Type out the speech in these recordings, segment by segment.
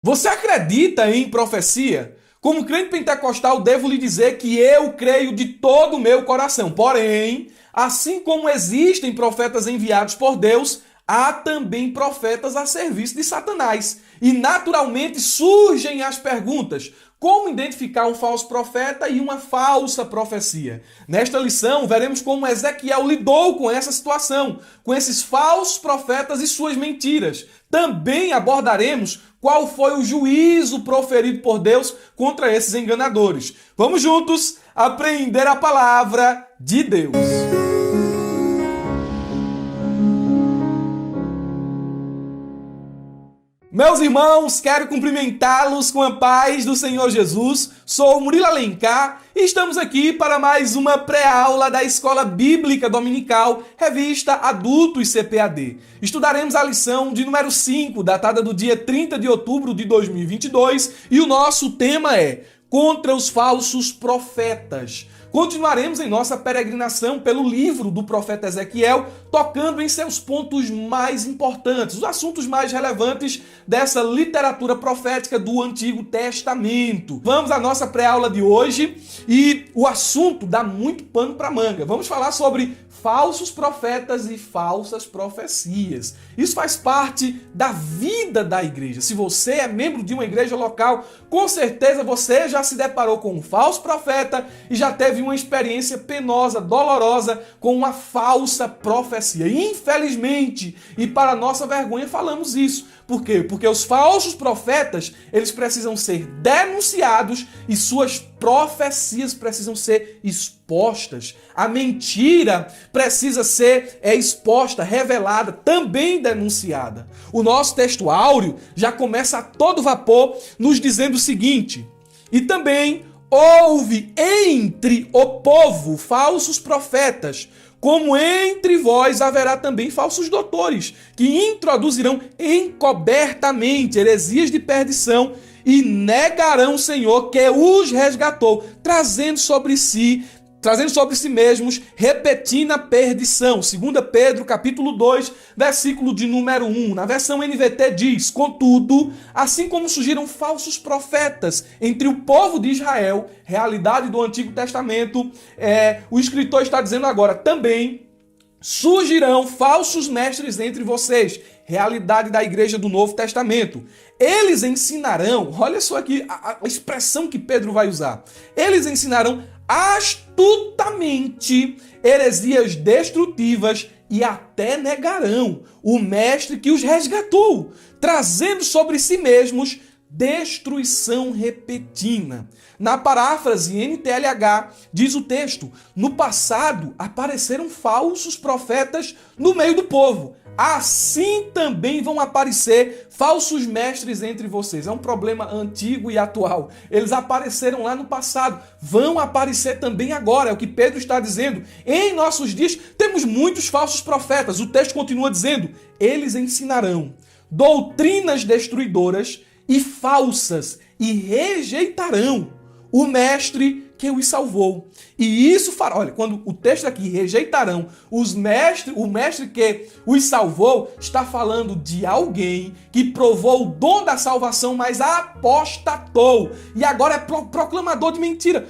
Você acredita em profecia? Como crente pentecostal, devo lhe dizer que eu creio de todo o meu coração. Porém, assim como existem profetas enviados por Deus, há também profetas a serviço de Satanás. E naturalmente surgem as perguntas: como identificar um falso profeta e uma falsa profecia? Nesta lição, veremos como Ezequiel lidou com essa situação, com esses falsos profetas e suas mentiras. Também abordaremos qual foi o juízo proferido por Deus contra esses enganadores. Vamos juntos aprender a palavra de Deus. Meus irmãos, quero cumprimentá-los com a paz do Senhor Jesus. Sou Murilo Alencar e estamos aqui para mais uma pré-aula da Escola Bíblica Dominical, revista Adultos CPAD. Estudaremos a lição de número 5, datada do dia 30 de outubro de 2022, e o nosso tema é Contra os Falsos Profetas. Continuaremos em nossa peregrinação pelo livro do profeta Ezequiel, tocando em seus pontos mais importantes, os assuntos mais relevantes dessa literatura profética do Antigo Testamento. Vamos à nossa pré-aula de hoje e o assunto dá muito pano para manga. Vamos falar sobre falsos profetas e falsas profecias. Isso faz parte da vida da igreja. Se você é membro de uma igreja local, com certeza você já se deparou com um falso profeta e já teve uma experiência penosa, dolorosa com uma falsa profecia. Infelizmente, e para nossa vergonha, falamos isso. Por quê? Porque os falsos profetas, eles precisam ser denunciados e suas profecias precisam ser expostas. A mentira precisa ser exposta, revelada, também denunciada. O nosso texto áureo já começa a todo vapor nos dizendo o seguinte: e também houve entre o povo falsos profetas, como entre vós haverá também falsos doutores, que introduzirão encobertamente heresias de perdição e negarão o Senhor que os resgatou, trazendo sobre si mesmos repetindo a perdição. 2 Pedro, capítulo 2, versículo de número 1. Na versão NVT diz: contudo, assim como surgiram falsos profetas entre o povo de Israel, realidade do Antigo Testamento, o escritor está dizendo agora, também surgirão falsos mestres entre vocês, realidade da igreja do Novo Testamento. Eles ensinarão, olha só aqui a expressão que Pedro vai usar, eles ensinarão astutamente heresias destrutivas e até negarão o mestre que os resgatou, trazendo sobre si mesmos destruição repentina. Na paráfrase NTLH, diz o texto: no passado apareceram falsos profetas no meio do povo. Assim também vão aparecer falsos mestres entre vocês. É um problema antigo e atual. Eles apareceram lá no passado, vão aparecer também agora. É o que Pedro está dizendo. Em nossos dias temos muitos falsos profetas. O texto continua dizendo: eles ensinarão doutrinas destruidoras e falsas e rejeitarão o mestre que os salvou. E isso fará, olha, quando o texto aqui rejeitarão o mestre que os salvou, está falando de alguém que provou o dom da salvação, mas apostatou e agora é proclamador de mentira.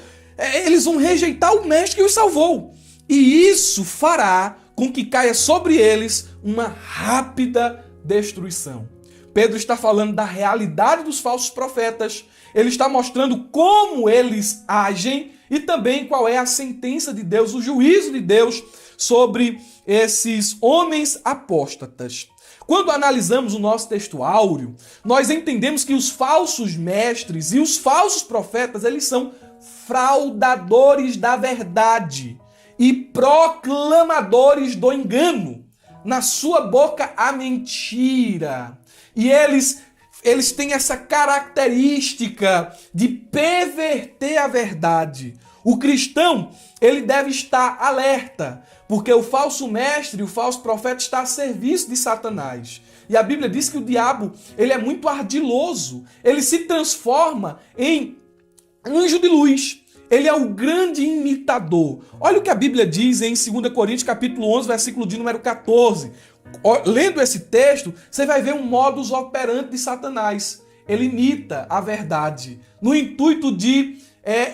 Eles vão rejeitar o mestre que os salvou. E isso fará com que caia sobre eles uma rápida destruição. Pedro está falando da realidade dos falsos profetas, ele está mostrando como eles agem e também qual é a sentença de Deus, o juízo de Deus sobre esses homens apóstatas. Quando analisamos o nosso texto áureo, nós entendemos que os falsos mestres e os falsos profetas, eles são fraudadores da verdade e proclamadores do engano. Na sua boca há mentira. E eles têm essa característica de perverter a verdade. O cristão, ele deve estar alerta, porque o falso mestre, o falso profeta está a serviço de Satanás. E a Bíblia diz que o diabo, ele é muito ardiloso. Ele se transforma em anjo de luz. Ele é o grande imitador. Olha o que a Bíblia diz em 2 Coríntios, capítulo 11, versículo de número 14. Lendo esse texto, você vai ver um modus operandi de Satanás. ele imita a verdade, no intuito de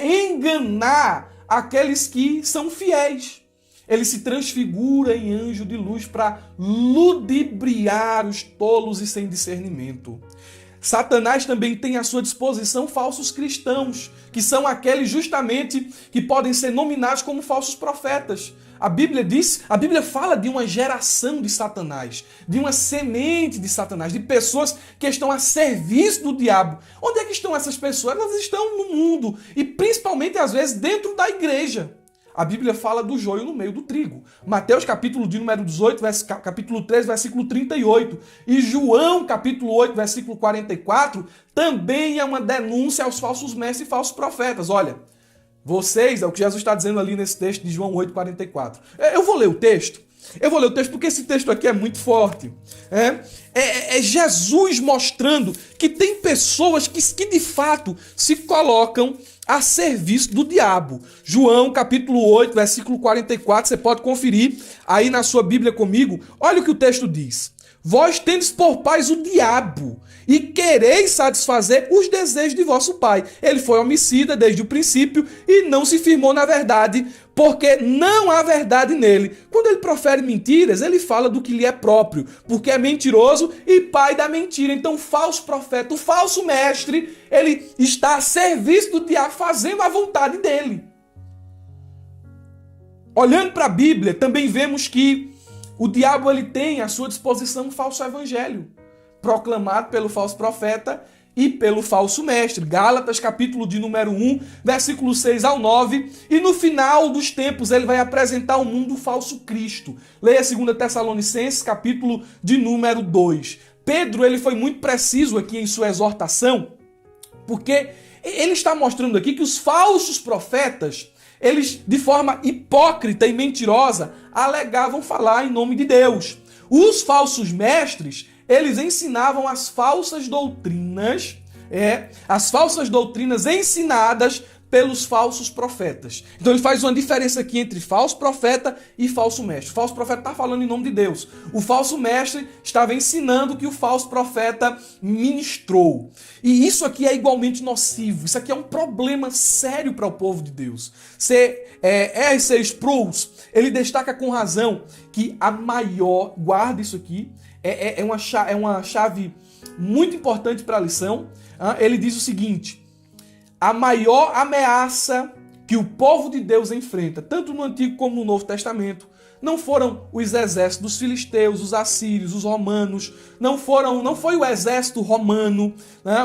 enganar aqueles que são fiéis. Ele se transfigura em anjo de luz para ludibriar os tolos e sem discernimento. Satanás também tem à sua disposição falsos cristãos, que são aqueles justamente que podem ser nominados como falsos profetas. A Bíblia fala de uma geração de Satanás, de uma semente de Satanás, de pessoas que estão a serviço do diabo. Onde é que estão essas pessoas? Elas estão no mundo e principalmente às vezes dentro da igreja. A Bíblia fala do joio no meio do trigo. Mateus capítulo de número 18, capítulo 3, versículo 38. E João capítulo 8, versículo 44, também é uma denúncia aos falsos mestres e falsos profetas. Olha, vocês, é o que Jesus está dizendo ali nesse texto de João 8, 44. Eu vou ler o texto. Porque esse texto aqui é muito forte. É Jesus mostrando que tem pessoas que de fato se colocam a serviço do diabo. João capítulo 8, versículo 44, você pode conferir aí na sua Bíblia comigo. Olha o que o texto diz. Vós tendes por pais o diabo, e quereis satisfazer os desejos de vosso pai. Ele foi homicida desde o princípio e não se firmou na verdade, porque não há verdade nele. Quando ele profere mentiras, ele fala do que lhe é próprio, porque é mentiroso e pai da mentira. Então o falso profeta, o falso mestre, ele está a serviço do diabo, fazendo a vontade dele. Olhando para a Bíblia, também vemos que o diabo ele tem à sua disposição um falso evangelho, proclamado pelo falso profeta e pelo falso mestre. Gálatas, capítulo de número 1, versículo 6 ao 9. E no final dos tempos ele vai apresentar ao mundo o falso Cristo. Leia 2 Tessalonicenses, capítulo de número 2. Pedro ele foi muito preciso aqui em sua exortação, porque ele está mostrando aqui que os falsos profetas, eles, de forma hipócrita e mentirosa, alegavam falar em nome de Deus. Os falsos mestres, eles ensinavam as falsas doutrinas, as falsas doutrinas ensinadas pelos falsos profetas. Então ele faz uma diferença aqui entre falso profeta e falso mestre. O falso profeta está falando em nome de Deus. O falso mestre estava ensinando o que o falso profeta ministrou. E isso aqui é igualmente nocivo. Isso aqui é um problema sério para o povo de Deus. R.C. Sproul, ele destaca com razão que a maior, guarda isso aqui, é uma chave muito importante para a lição. Ele diz o seguinte: a maior ameaça que o povo de Deus enfrenta, tanto no Antigo como no Novo Testamento, não foram os exércitos dos filisteus, os assírios, os romanos, não foi o exército romano,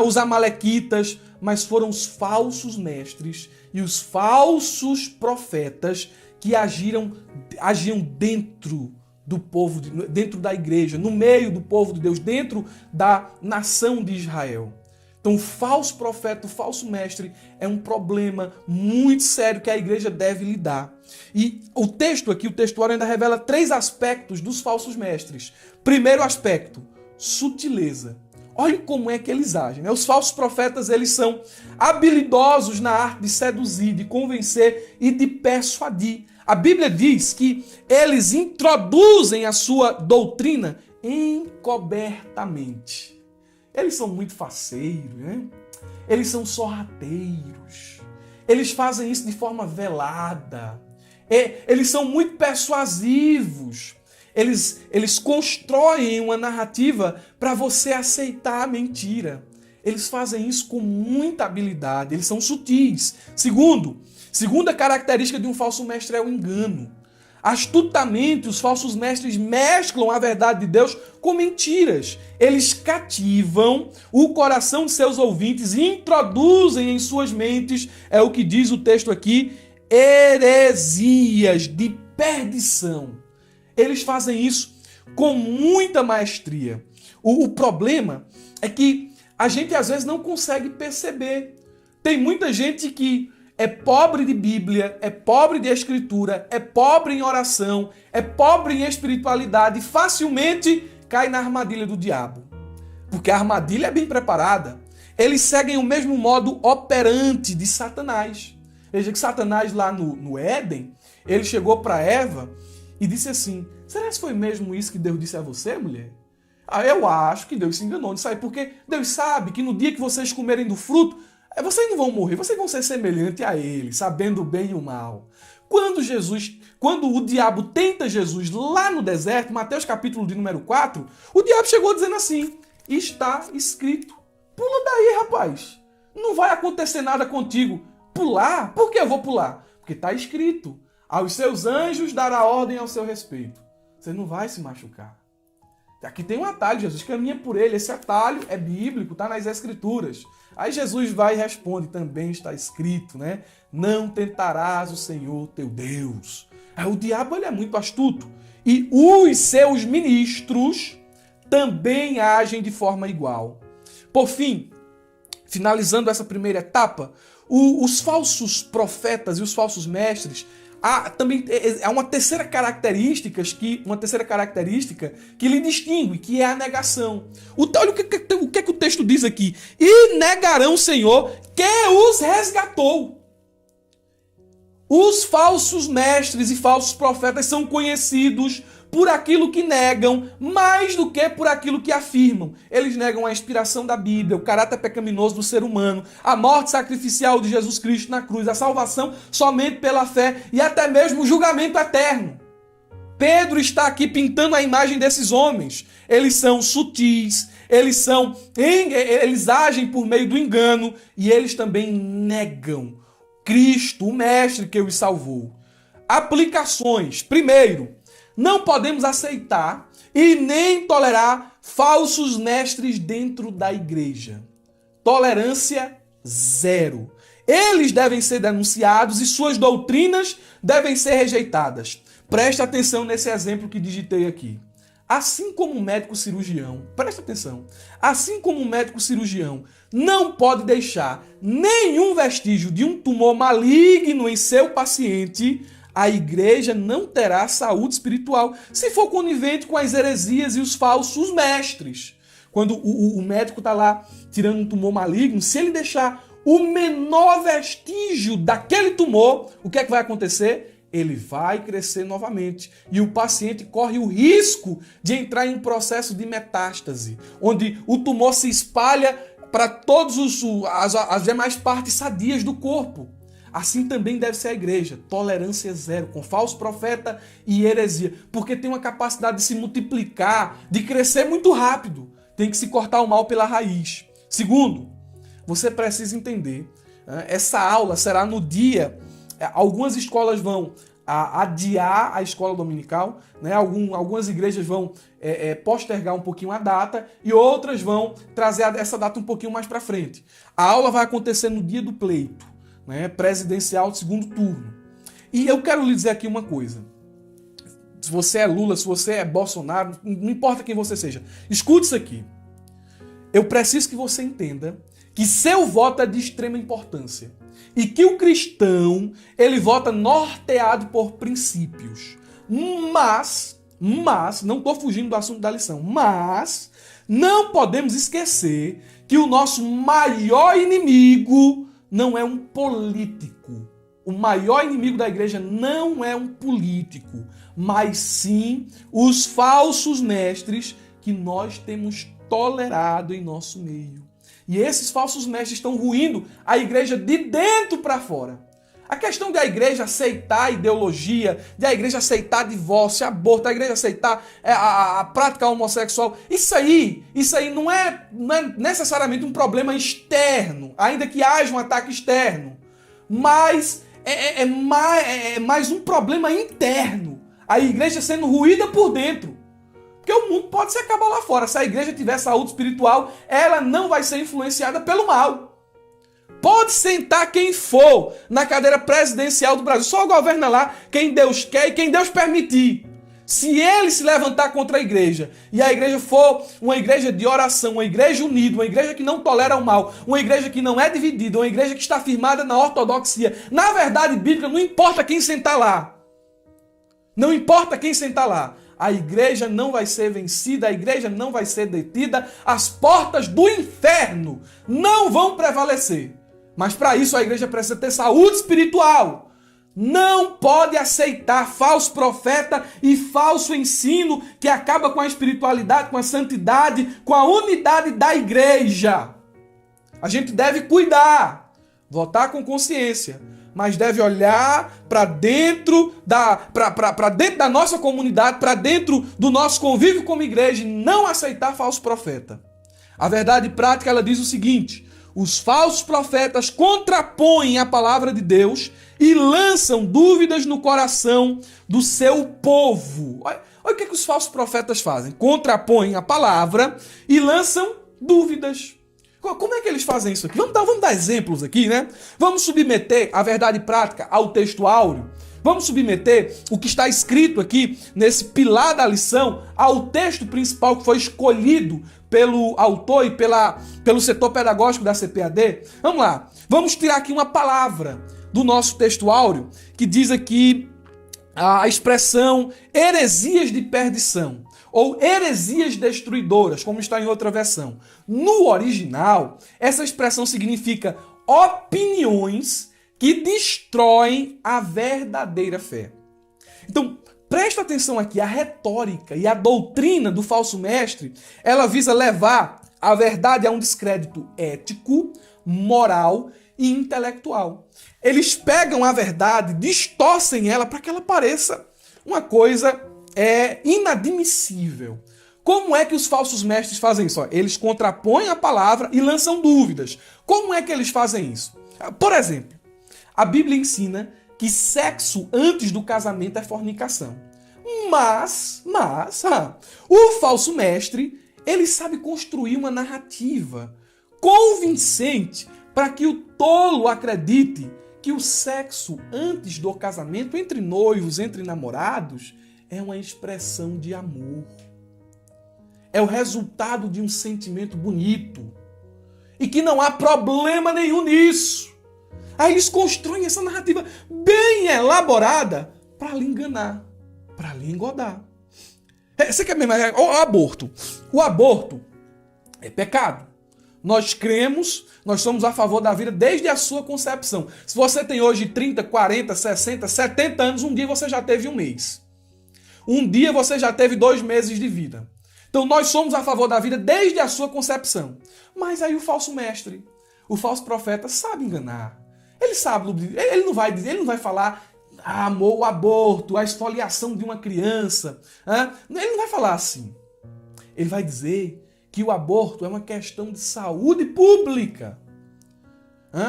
os amalequitas, mas foram os falsos mestres e os falsos profetas que agiam dentro do povo, dentro da igreja, no meio do povo de Deus, dentro da nação de Israel. Então, o falso profeta, o falso mestre é um problema muito sério que a igreja deve lidar. E o texto aqui, o textuário ainda revela 3 aspectos dos falsos mestres. Primeiro aspecto, sutileza. Olha como é que eles agem. Os falsos profetas, eles são habilidosos na arte de seduzir, de convencer e de persuadir. A Bíblia diz que eles introduzem a sua doutrina encobertamente. Eles são muito faceiros, né? Eles são sorrateiros. Eles fazem isso de forma velada. Eles são muito persuasivos. Eles constroem uma narrativa para você aceitar a mentira. Eles fazem isso com muita habilidade. Eles são sutis. Segunda característica de um falso mestre é o engano. Astutamente, os falsos mestres mesclam a verdade de Deus com mentiras. Eles cativam o coração de seus ouvintes e introduzem em suas mentes, é o que diz o texto aqui, heresias de perdição. Eles fazem isso com muita maestria. O problema é que a gente às vezes não consegue perceber. Tem muita gente que é pobre de Bíblia, é pobre de Escritura, é pobre em oração, é pobre em espiritualidade e facilmente cai na armadilha do diabo. Porque a armadilha é bem preparada. Eles seguem o mesmo modo operante de Satanás. Veja que Satanás lá no Éden, ele chegou para Eva e disse assim: será que foi mesmo isso que Deus disse a você, mulher? Eu acho que Deus se enganou nisso aí, porque Deus sabe que no dia que vocês comerem do fruto, vocês não vão morrer, vocês vão ser semelhantes a Ele, sabendo o bem e o mal. Quando o diabo tenta Jesus lá no deserto, Mateus capítulo de número 4, o diabo chegou dizendo assim: está escrito. Pula daí, rapaz. Não vai acontecer nada contigo. Pular? Por que eu vou pular? Porque está escrito: aos seus anjos dará ordem ao seu respeito. Você não vai se machucar. Aqui tem um atalho, Jesus caminha por ele. Esse atalho é bíblico, está nas Escrituras. Aí Jesus vai e responde, também está escrito, né? Não tentarás o Senhor teu Deus. Aí o diabo ele é muito astuto. E os seus ministros também agem de forma igual. Por fim, finalizando essa primeira etapa, os falsos profetas e os falsos mestres também há uma terceira característica que lhe distingue, que é a negação. Olha o que o texto diz aqui. E negarão o Senhor que os resgatou. Os falsos mestres e falsos profetas são conhecidos por aquilo que negam, mais do que por aquilo que afirmam. Eles negam a inspiração da Bíblia, o caráter pecaminoso do ser humano, a morte sacrificial de Jesus Cristo na cruz, a salvação somente pela fé e até mesmo o julgamento eterno. Pedro está aqui pintando a imagem desses homens. Eles são sutis, eles agem por meio do engano e eles também negam Cristo, o Mestre que os salvou. Aplicações. Primeiro, não podemos aceitar e nem tolerar falsos mestres dentro da igreja. Tolerância zero. Eles devem ser denunciados e suas doutrinas devem ser rejeitadas. Preste atenção nesse exemplo que digitei aqui. Assim como um médico cirurgião, preste atenção, assim como um médico cirurgião não pode deixar nenhum vestígio de um tumor maligno em seu paciente, a igreja não terá saúde espiritual se for conivente com as heresias e os falsos mestres. Quando o médico está lá tirando um tumor maligno, se ele deixar o menor vestígio daquele tumor, o que é que vai acontecer? Ele vai crescer novamente e o paciente corre o risco de entrar em um processo de metástase, onde o tumor se espalha para todas as demais partes sadias do corpo. Assim também deve ser a igreja, tolerância zero, com falso profeta e heresia, porque tem uma capacidade de se multiplicar, de crescer muito rápido. Tem que se cortar o mal pela raiz. Segundo, você precisa entender, essa aula será no dia, algumas escolas vão adiar a escola dominical, né? Algumas igrejas vão postergar um pouquinho a data e outras vão trazer essa data um pouquinho mais para frente. A aula vai acontecer no dia do pleito, né? Presidencial de segundo turno. E eu quero lhe dizer aqui uma coisa. Se você é Lula, se você é Bolsonaro, não importa quem você seja, escute isso aqui. Eu preciso que você entenda que seu voto é de extrema importância. E que o cristão, ele vota norteado por princípios. Mas, não estou fugindo do assunto da lição, mas não podemos esquecer que o nosso maior inimigo não é um político. O maior inimigo da igreja não é um político, mas sim os falsos mestres que nós temos tolerado em nosso meio. E esses falsos mestres estão ruindo a igreja de dentro para fora. A questão de a igreja aceitar a ideologia, de a igreja aceitar divórcio, aborto, a igreja aceitar a prática homossexual, isso aí não é necessariamente um problema externo, ainda que haja um ataque externo, mas é mais um problema interno. A igreja sendo ruída por dentro. Porque o mundo pode se acabar lá fora. Se a igreja tiver saúde espiritual, ela não vai ser influenciada pelo mal. Pode sentar quem for na cadeira presidencial do Brasil. Só governa lá quem Deus quer e quem Deus permitir. Se ele se levantar contra a igreja e a igreja for uma igreja de oração, uma igreja unida, uma igreja que não tolera o mal, uma igreja que não é dividida, uma igreja que está firmada na ortodoxia, na verdade bíblica, não importa quem sentar lá. Não importa quem sentar lá. A igreja não vai ser vencida, a igreja não vai ser detida, as portas do inferno não vão prevalecer. Mas para isso a igreja precisa ter saúde espiritual. não pode aceitar falso profeta e falso ensino que acaba com a espiritualidade, com a santidade, com a unidade da igreja. A gente deve cuidar, votar com consciência, mas deve olhar para dentro da nossa comunidade, para dentro do nosso convívio como igreja e não aceitar falso profeta. A verdade prática, ela diz o seguinte: os falsos profetas contrapõem a palavra de Deus e lançam dúvidas no coração do seu povo. Olha o que os falsos profetas fazem. Contrapõem a palavra e lançam dúvidas. Como é que eles fazem isso aqui? Vamos dar exemplos aqui, né? Vamos submeter a verdade prática ao texto áureo. Vamos submeter o que está escrito aqui nesse pilar da lição ao texto principal que foi escolhido pelo autor e pelo setor pedagógico da CPAD. Vamos lá. Vamos tirar aqui uma palavra do nosso texto áureo que diz aqui a expressão heresias de perdição ou heresias destruidoras, como está em outra versão. No original, essa expressão significa opiniões que destroem a verdadeira fé. Então, presta atenção aqui, a retórica e a doutrina do falso mestre, ela visa levar a verdade a um descrédito ético, moral e intelectual. Eles pegam a verdade, distorcem ela para que ela pareça uma coisa inadmissível. Como é que os falsos mestres fazem isso? Eles contrapõem a palavra e lançam dúvidas. Como é que eles fazem isso? Por exemplo, a Bíblia ensina que sexo antes do casamento é fornicação. Mas o falso mestre, ele sabe construir uma narrativa convincente para que o tolo acredite que o sexo antes do casamento, entre noivos, entre namorados, é uma expressão de amor. É o resultado de um sentimento bonito. E que não há problema nenhum nisso. Aí eles constroem essa narrativa bem elaborada para lhe enganar, para lhe engodar. Você quer mesmo? O aborto. O aborto é pecado. Nós cremos, nós somos a favor da vida desde a sua concepção. Se você tem hoje 30, 40, 60, 70 anos, um dia você já teve um mês. Um dia você já teve 2 meses de vida. Então nós somos a favor da vida desde a sua concepção. Mas aí o falso mestre, o falso profeta sabe enganar. Ele sabe, ele não vai falar amor, o aborto, a esfoliação de uma criança. Ele não vai falar assim. Ele vai dizer que o aborto é uma questão de saúde pública.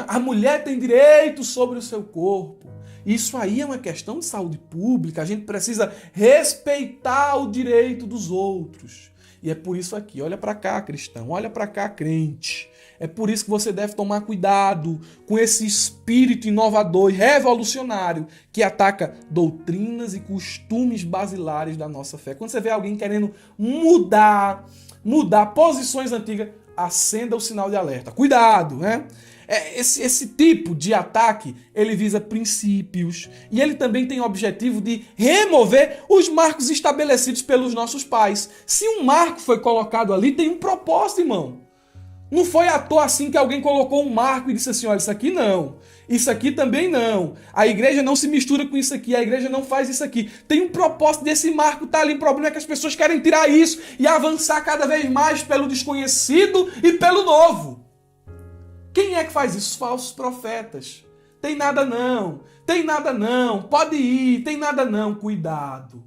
A mulher tem direito sobre o seu corpo. Isso aí é uma questão de saúde pública. A gente precisa respeitar o direito dos outros. E é por isso aqui, olha para cá, cristão, olha para cá, crente. É por isso que você deve tomar cuidado com esse espírito inovador e revolucionário que ataca doutrinas e costumes basilares da nossa fé. Quando você vê alguém querendo mudar posições antigas, acenda o sinal de alerta. Cuidado, né? Esse tipo de ataque, ele visa princípios e ele também tem o objetivo de remover os marcos estabelecidos pelos nossos pais. Se um marco foi colocado ali, tem um propósito, irmão. Não foi à toa assim que alguém colocou um marco e disse assim, olha, isso aqui não, isso aqui também não. A igreja não se mistura com isso aqui, a igreja não faz isso aqui. Tem um propósito desse marco, tá ali. O problema é que as pessoas querem tirar isso e avançar cada vez mais pelo desconhecido e pelo novo. Quem é que faz isso? Os falsos profetas. Tem nada não, pode ir, tem nada não. Cuidado,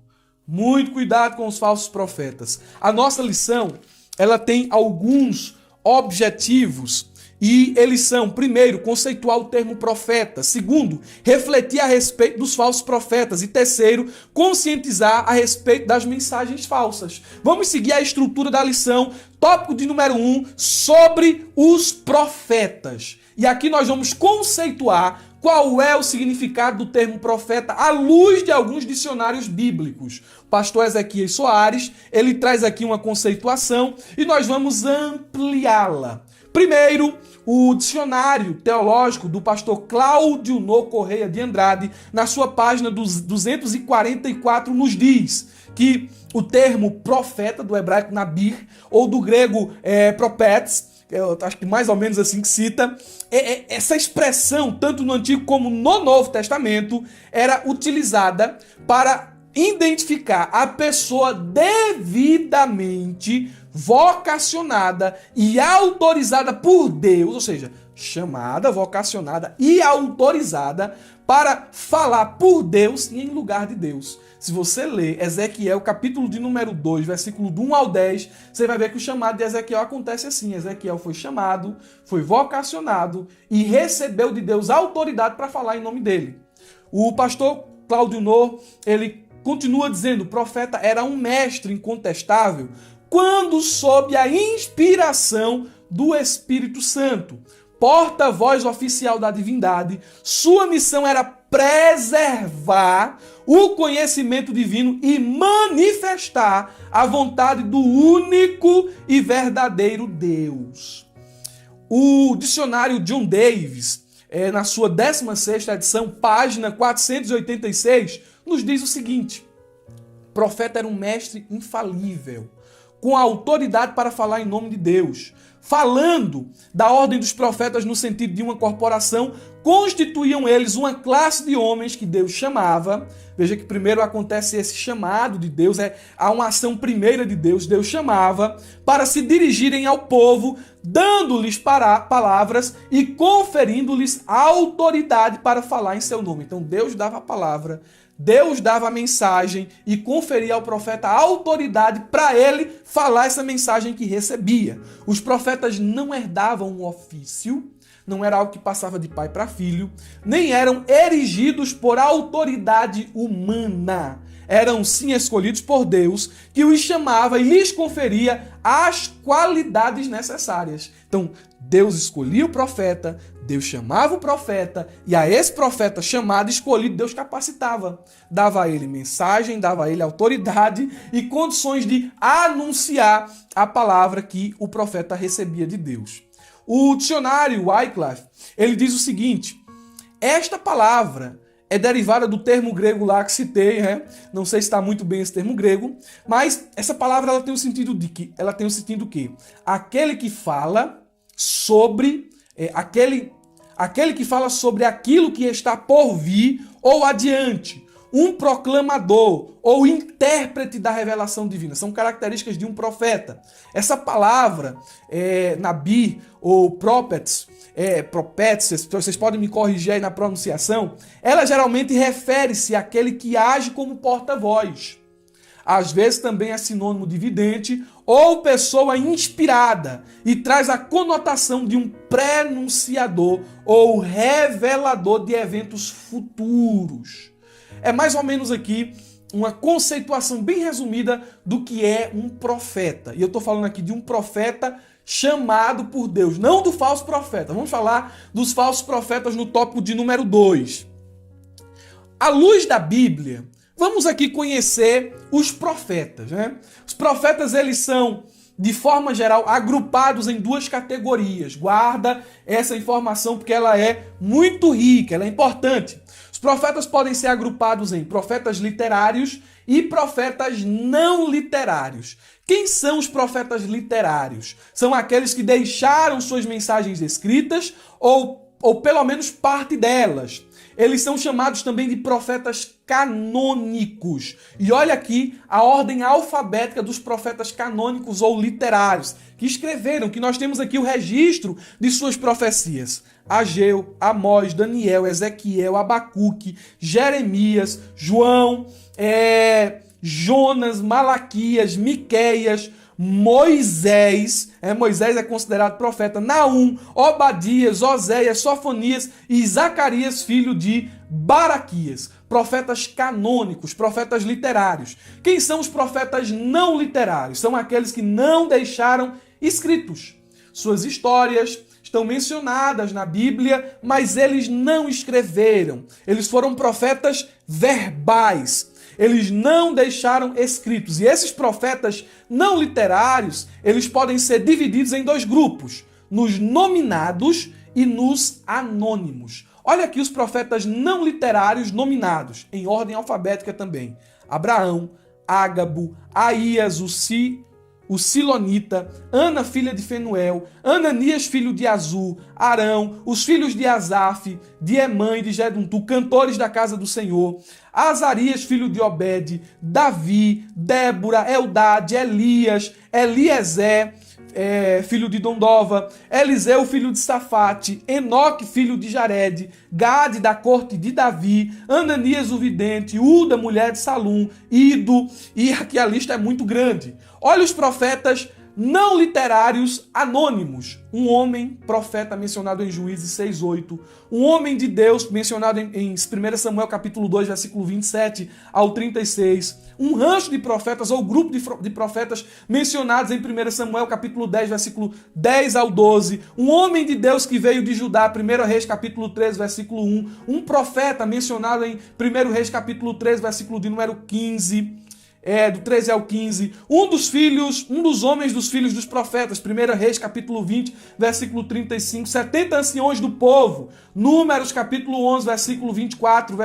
muito cuidado com os falsos profetas. A nossa lição, ela tem alguns objetivos e eles são, primeiro, conceituar o termo profeta, segundo, refletir a respeito dos falsos profetas e terceiro, conscientizar a respeito das mensagens falsas. Vamos seguir a estrutura da lição, tópico de número 1, sobre os profetas. E aqui nós vamos conceituar qual é o significado do termo profeta à luz de alguns dicionários bíblicos. O pastor Ezequias Soares, ele traz aqui uma conceituação e nós vamos ampliá-la. Primeiro, o dicionário teológico do pastor Cláudio No Correia de Andrade, na sua página 244, nos diz que o termo profeta, do hebraico nabir, ou do grego propetes, eu acho que mais ou menos assim que cita, essa expressão, tanto no Antigo como no Novo Testamento, era utilizada para identificar a pessoa devidamente vocacionada e autorizada por Deus, ou seja, chamada, vocacionada e autorizada para falar por Deus e em lugar de Deus. Se você ler Ezequiel, capítulo de número 2, versículo do 1 ao 10, você vai ver que o chamado de Ezequiel acontece assim. Ezequiel foi chamado, foi vocacionado e recebeu de Deus autoridade para falar em nome dele. O pastor Cláudio Nor, ele continua dizendo, o profeta era um mestre incontestável quando sob a inspiração do Espírito Santo. Porta-voz oficial da divindade, sua missão era preservar o conhecimento divino e manifestar a vontade do único e verdadeiro Deus. O dicionário John Davis, na sua 16ª edição, página 486, nos diz o seguinte: o profeta era um mestre infalível, com autoridade para falar em nome de Deus. Falando da ordem dos profetas no sentido de uma corporação, constituíam eles uma classe de homens que Deus chamava. Veja que primeiro acontece esse chamado de Deus, há uma ação primeira de Deus. Deus chamava para se dirigirem ao povo, dando-lhes palavras e conferindo-lhes autoridade para falar em seu nome. Então Deus dava a palavra, Deus dava a mensagem e conferia ao profeta a autoridade para ele falar essa mensagem que recebia. Os profetas não herdavam um ofício, não era algo que passava de pai para filho, nem eram erigidos por autoridade humana. Eram sim escolhidos por Deus, que os chamava e lhes conferia as qualidades necessárias. Então, Deus escolhia o profeta, Deus chamava o profeta, e a esse profeta chamado, escolhido, Deus capacitava. Dava a ele mensagem, dava a ele autoridade e condições de anunciar a palavra que o profeta recebia de Deus. O dicionário Wycliffe, ele diz o seguinte: esta palavra é derivada do termo grego lá que citei, não sei se está muito bem esse termo grego, mas essa palavra ela tem o sentido de que, ela tem o sentido que aquele que fala sobre aquele que fala sobre aquilo que está por vir ou adiante, um proclamador ou intérprete da revelação divina. São características de um profeta. Essa palavra, nabi ou prophets, vocês podem me corrigir aí na pronunciação, ela geralmente refere-se àquele que age como porta-voz. Às vezes também é sinônimo de vidente ou pessoa inspirada e traz a conotação de um prenunciador ou revelador de eventos futuros. É mais ou menos aqui uma conceituação bem resumida do que é um profeta. E eu estou falando aqui de um profeta chamado por Deus, não do falso profeta. Vamos falar dos falsos profetas no tópico de número 2. À luz da Bíblia, vamos aqui conhecer os profetas, Os profetas, eles são, de forma geral, agrupados em duas categorias. Guarda essa informação porque ela é muito rica, ela é importante. Os profetas podem ser agrupados em profetas literários e profetas não literários. Quem são os profetas literários? São aqueles que deixaram suas mensagens escritas ou pelo menos parte delas. Eles são chamados também de profetas canônicos. E olha aqui a ordem alfabética dos profetas canônicos ou literários, que escreveram, que nós temos aqui o registro de suas profecias. Ageu, Amós, Daniel, Ezequiel, Abacuque, Jeremias, João, Jonas, Malaquias, Miqueias, Moisés, Moisés é considerado profeta, Naum, Obadias, Oséias, Sofonias e Zacarias, filho de Baraquias. Profetas canônicos, profetas literários. Quem são os profetas não literários? São aqueles que não deixaram escritos. Suas histórias estão mencionadas na Bíblia, mas eles não escreveram. Eles foram profetas verbais. Eles não deixaram escritos. E esses profetas não literários, eles podem ser divididos em dois grupos, nos nominados e nos anônimos. Olha aqui os profetas não literários nominados, em ordem alfabética também. Abraão, Ágabo, Aías, o Silonita, Ana, filha de Fenuel, Ananias, filho de Azur, Arão, os filhos de Asaf, de Emã e de Jeduntu, cantores da casa do Senhor, Azarias, filho de Obed, Davi, Débora, Eldade, Elias, Eliezer, filho de Dondova, Eliseu, filho de Safate, Enoque, filho de Jared, Gade, da corte de Davi, Ananias, o vidente, Uda, mulher de Salum, Ido, e aqui a lista é muito grande. Olha os profetas não literários anônimos. Um homem, profeta, mencionado em Juízes 6:8. Um homem de Deus, mencionado em 1 Samuel capítulo 2, versículo 27 ao 36. Um rancho de profetas ou grupo de profetas mencionados em 1 Samuel capítulo 10, versículo 10 ao 12. Um homem de Deus que veio de Judá, 1 Reis capítulo 13, versículo 1. Um profeta mencionado em 1 Reis capítulo 13, versículo de número 15. Do 13 ao 15, um dos homens dos filhos dos profetas, 1 Reis, capítulo 20, versículo 35, 70 anciões do povo, Números, capítulo 11, versículo 24,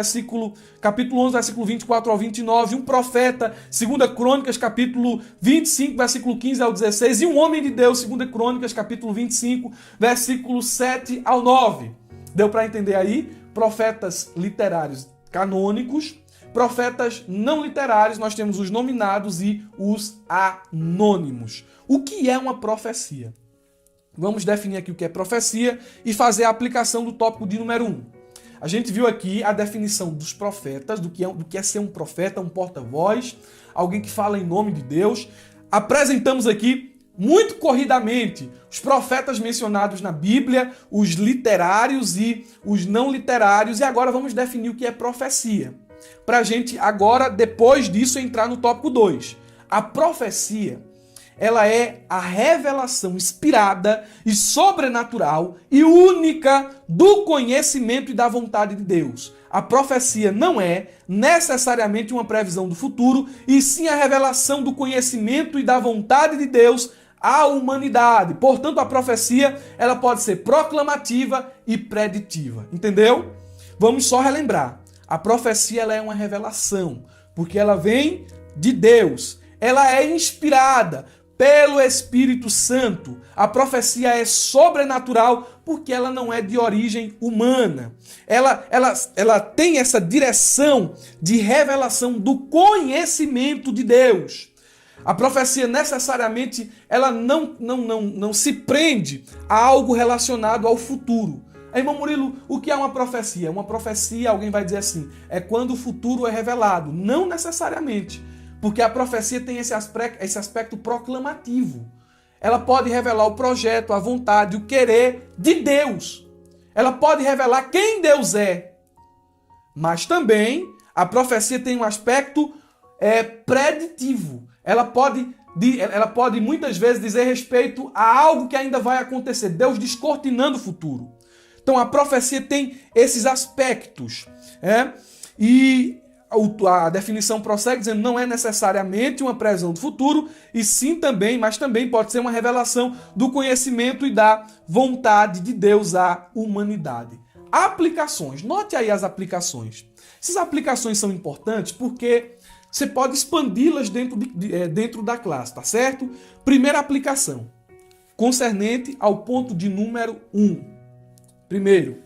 capítulo 11, versículo 24 ao 29, um profeta, 2 Crônicas, capítulo 25, versículo 15 ao 16, e um homem de Deus, 2 Crônicas, capítulo 25, versículo 7 ao 9. Deu para entender aí? Profetas literários canônicos. Profetas não literários, nós temos os nominados e os anônimos. O que é uma profecia? Vamos definir aqui o que é profecia e fazer a aplicação do tópico de número 1. A gente viu aqui a definição dos profetas, do que é ser um profeta, um porta-voz, alguém que fala em nome de Deus. Apresentamos aqui muito corridamente os profetas mencionados na Bíblia, os literários e os não literários, e agora vamos definir o que é profecia. Para a gente agora, depois disso, entrar no tópico 2. A profecia, ela é a revelação inspirada e sobrenatural e única do conhecimento e da vontade de Deus. A profecia não é necessariamente uma previsão do futuro, e sim a revelação do conhecimento e da vontade de Deus à humanidade. Portanto, a profecia, ela pode ser proclamativa e preditiva. Entendeu? Vamos só relembrar. A profecia, ela é uma revelação, porque ela vem de Deus. Ela é inspirada pelo Espírito Santo. A profecia é sobrenatural porque ela não é de origem humana. Ela tem essa direção de revelação do conhecimento de Deus. A profecia necessariamente ela não se prende a algo relacionado ao futuro. Irmão Murilo, o que é uma profecia? Uma profecia, alguém vai dizer assim, é quando o futuro é revelado. Não necessariamente, porque a profecia tem esse aspecto proclamativo. Ela pode revelar o projeto, a vontade, o querer de Deus. Ela pode revelar quem Deus é. Mas também a profecia tem um aspecto preditivo. Ela pode muitas vezes dizer respeito a algo que ainda vai acontecer. Deus descortinando o futuro. Então a profecia tem esses aspectos. E a definição prossegue dizendo não é necessariamente uma previsão do futuro, e sim também, mas também pode ser uma revelação do conhecimento e da vontade de Deus à humanidade. Aplicações. Note aí as aplicações. Essas aplicações são importantes porque você pode expandi-las dentro da classe, tá certo? Primeira aplicação, concernente ao ponto de número 1. Primeiro,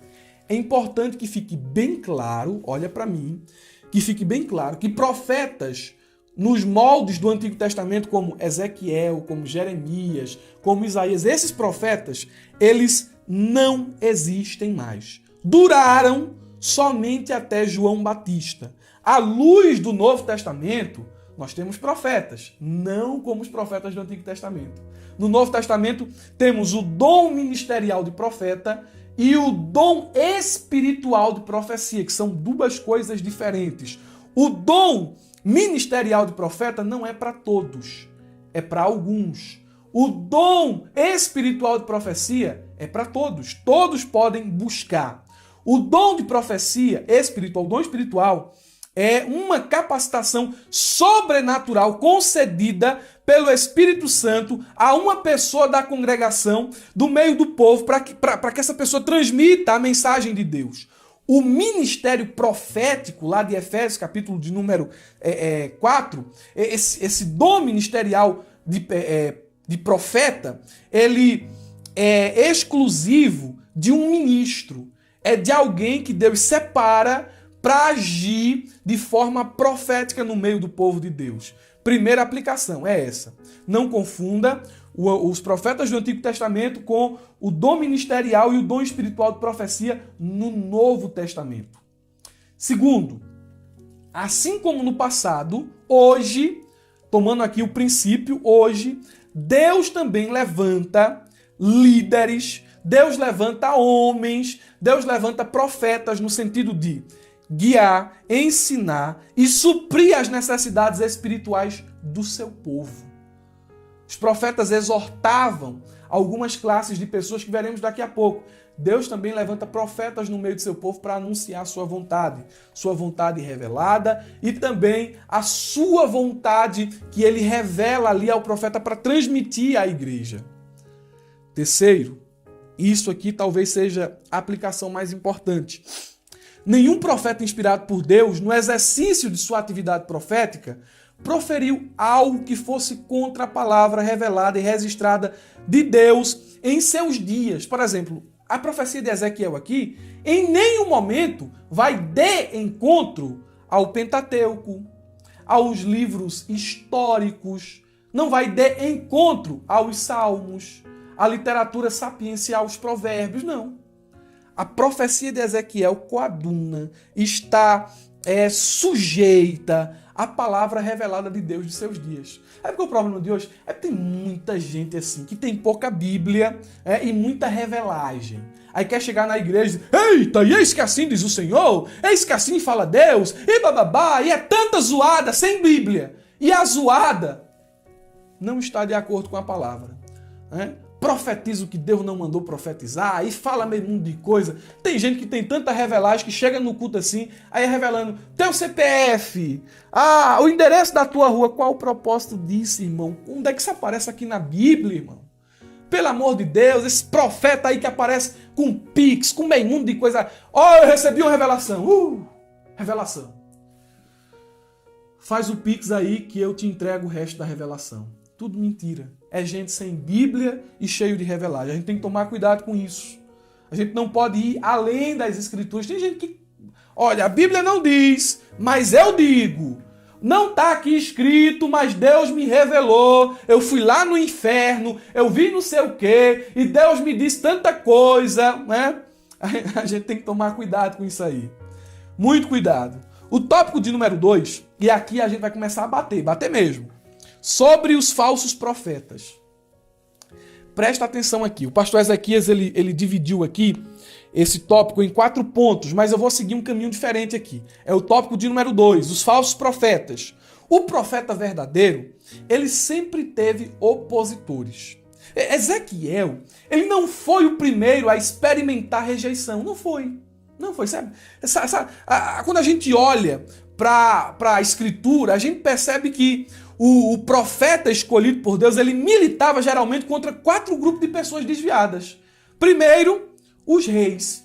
é importante que fique bem claro, olha para mim, que fique bem claro que profetas nos moldes do Antigo Testamento, como Ezequiel, como Jeremias, como Isaías, esses profetas, eles não existem mais. Duraram somente até João Batista. À luz do Novo Testamento, nós temos profetas, não como os profetas do Antigo Testamento. No Novo Testamento, temos o dom ministerial de profeta e o dom espiritual de profecia, que são duas coisas diferentes. O dom ministerial de profeta não é para todos, é para alguns. O dom espiritual de profecia é para todos. Todos podem buscar. O dom de profecia espiritual, o dom espiritual, é uma capacitação sobrenatural concedida pelo Espírito Santo a uma pessoa da congregação, do meio do povo, para que essa pessoa transmita a mensagem de Deus. O ministério profético, lá de Efésios, capítulo de número 4, esse dom ministerial de profeta, ele é exclusivo de um ministro. É de alguém que Deus separa para agir de forma profética no meio do povo de Deus. Primeira aplicação é essa. Não confunda os profetas do Antigo Testamento com o dom ministerial e o dom espiritual de profecia no Novo Testamento. Segundo, assim como no passado, hoje, tomando aqui o princípio, hoje, Deus também levanta líderes, Deus levanta homens, Deus levanta profetas no sentido de guiar, ensinar e suprir as necessidades espirituais do seu povo. Os profetas exortavam algumas classes de pessoas que veremos daqui a pouco. Deus também levanta profetas no meio do seu povo para anunciar sua vontade revelada e também a sua vontade que ele revela ali ao profeta para transmitir à igreja. Terceiro, isso aqui talvez seja a aplicação mais importante. Nenhum profeta inspirado por Deus, no exercício de sua atividade profética, proferiu algo que fosse contra a palavra revelada e registrada de Deus em seus dias. Por exemplo, a profecia de Ezequiel aqui, em nenhum momento vai de encontro ao Pentateuco, aos livros históricos, não vai de encontro aos salmos, à literatura sapiencial, aos provérbios, não. A profecia de Ezequiel coaduna, está sujeita à palavra revelada de Deus de seus dias. É porque o problema de hoje é que tem muita gente assim, que tem pouca Bíblia e muita revelagem. Aí quer chegar na igreja e dizer, eita, e eis que assim diz o Senhor, eis que assim fala Deus, e bababá, e é tanta zoada sem Bíblia. E a zoada não está de acordo com a palavra. Profetiza o que Deus não mandou profetizar, e fala meio mundo de coisa. Tem gente que tem tanta revelagem que chega no culto assim, aí revelando teu CPF, o endereço da tua rua. Qual o propósito disso, irmão? Onde é que isso aparece aqui na Bíblia, irmão? Pelo amor de Deus, esse profeta aí que aparece com pix, com meio mundo de coisa. Eu recebi uma revelação. Revelação. Faz o pix aí que eu te entrego o resto da revelação. Tudo mentira. É gente sem Bíblia e cheio de revelagem. A gente tem que tomar cuidado com isso. A gente não pode ir além das Escrituras. Tem gente que, olha, a Bíblia não diz, mas eu digo. Não está aqui escrito, mas Deus me revelou. Eu fui lá no inferno, eu vi não sei o quê, e Deus me disse tanta coisa, né? A gente tem que tomar cuidado com isso aí. Muito cuidado. O tópico de número 2, e aqui a gente vai começar a bater mesmo. Sobre os falsos profetas. Presta atenção aqui. O pastor Ezequias ele dividiu aqui esse tópico em 4 pontos, mas eu vou seguir um caminho diferente aqui. É o tópico de número 2, os falsos profetas. O profeta verdadeiro, ele sempre teve opositores. Ezequiel, ele não foi o primeiro a experimentar rejeição. Não foi. Sabe? Quando a gente olha para a Escritura, a gente percebe que o profeta escolhido por Deus, ele militava geralmente contra 4 grupos de pessoas desviadas. Primeiro, os reis.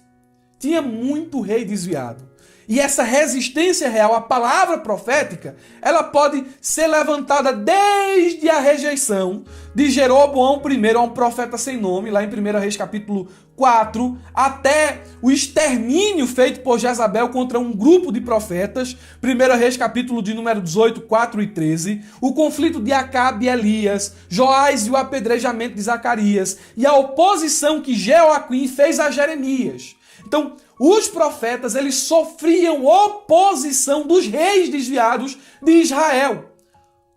Tinha muito rei desviado. E essa resistência real à palavra profética, ela pode ser levantada desde a rejeição de Jeroboão I a um profeta sem nome, lá em 1 Reis capítulo 4, até o extermínio feito por Jezabel contra um grupo de profetas, 1 Reis capítulo de número 18, 4 e 13, o conflito de Acabe e Elias, Joás e o apedrejamento de Zacarias, e a oposição que Jeoaquim fez a Jeremias. Então, os profetas, eles sofriam oposição dos reis desviados de Israel,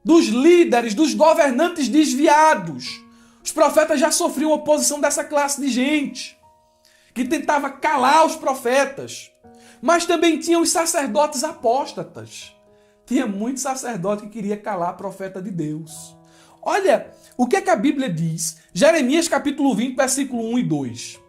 dos líderes, dos governantes desviados. Os profetas já sofriam oposição dessa classe de gente, que tentava calar os profetas. Mas também tinham os sacerdotes apóstatas. Tinha muito sacerdote que queria calar a profeta de Deus. Olha o que a Bíblia diz. Jeremias capítulo 20, versículo 1 e 2.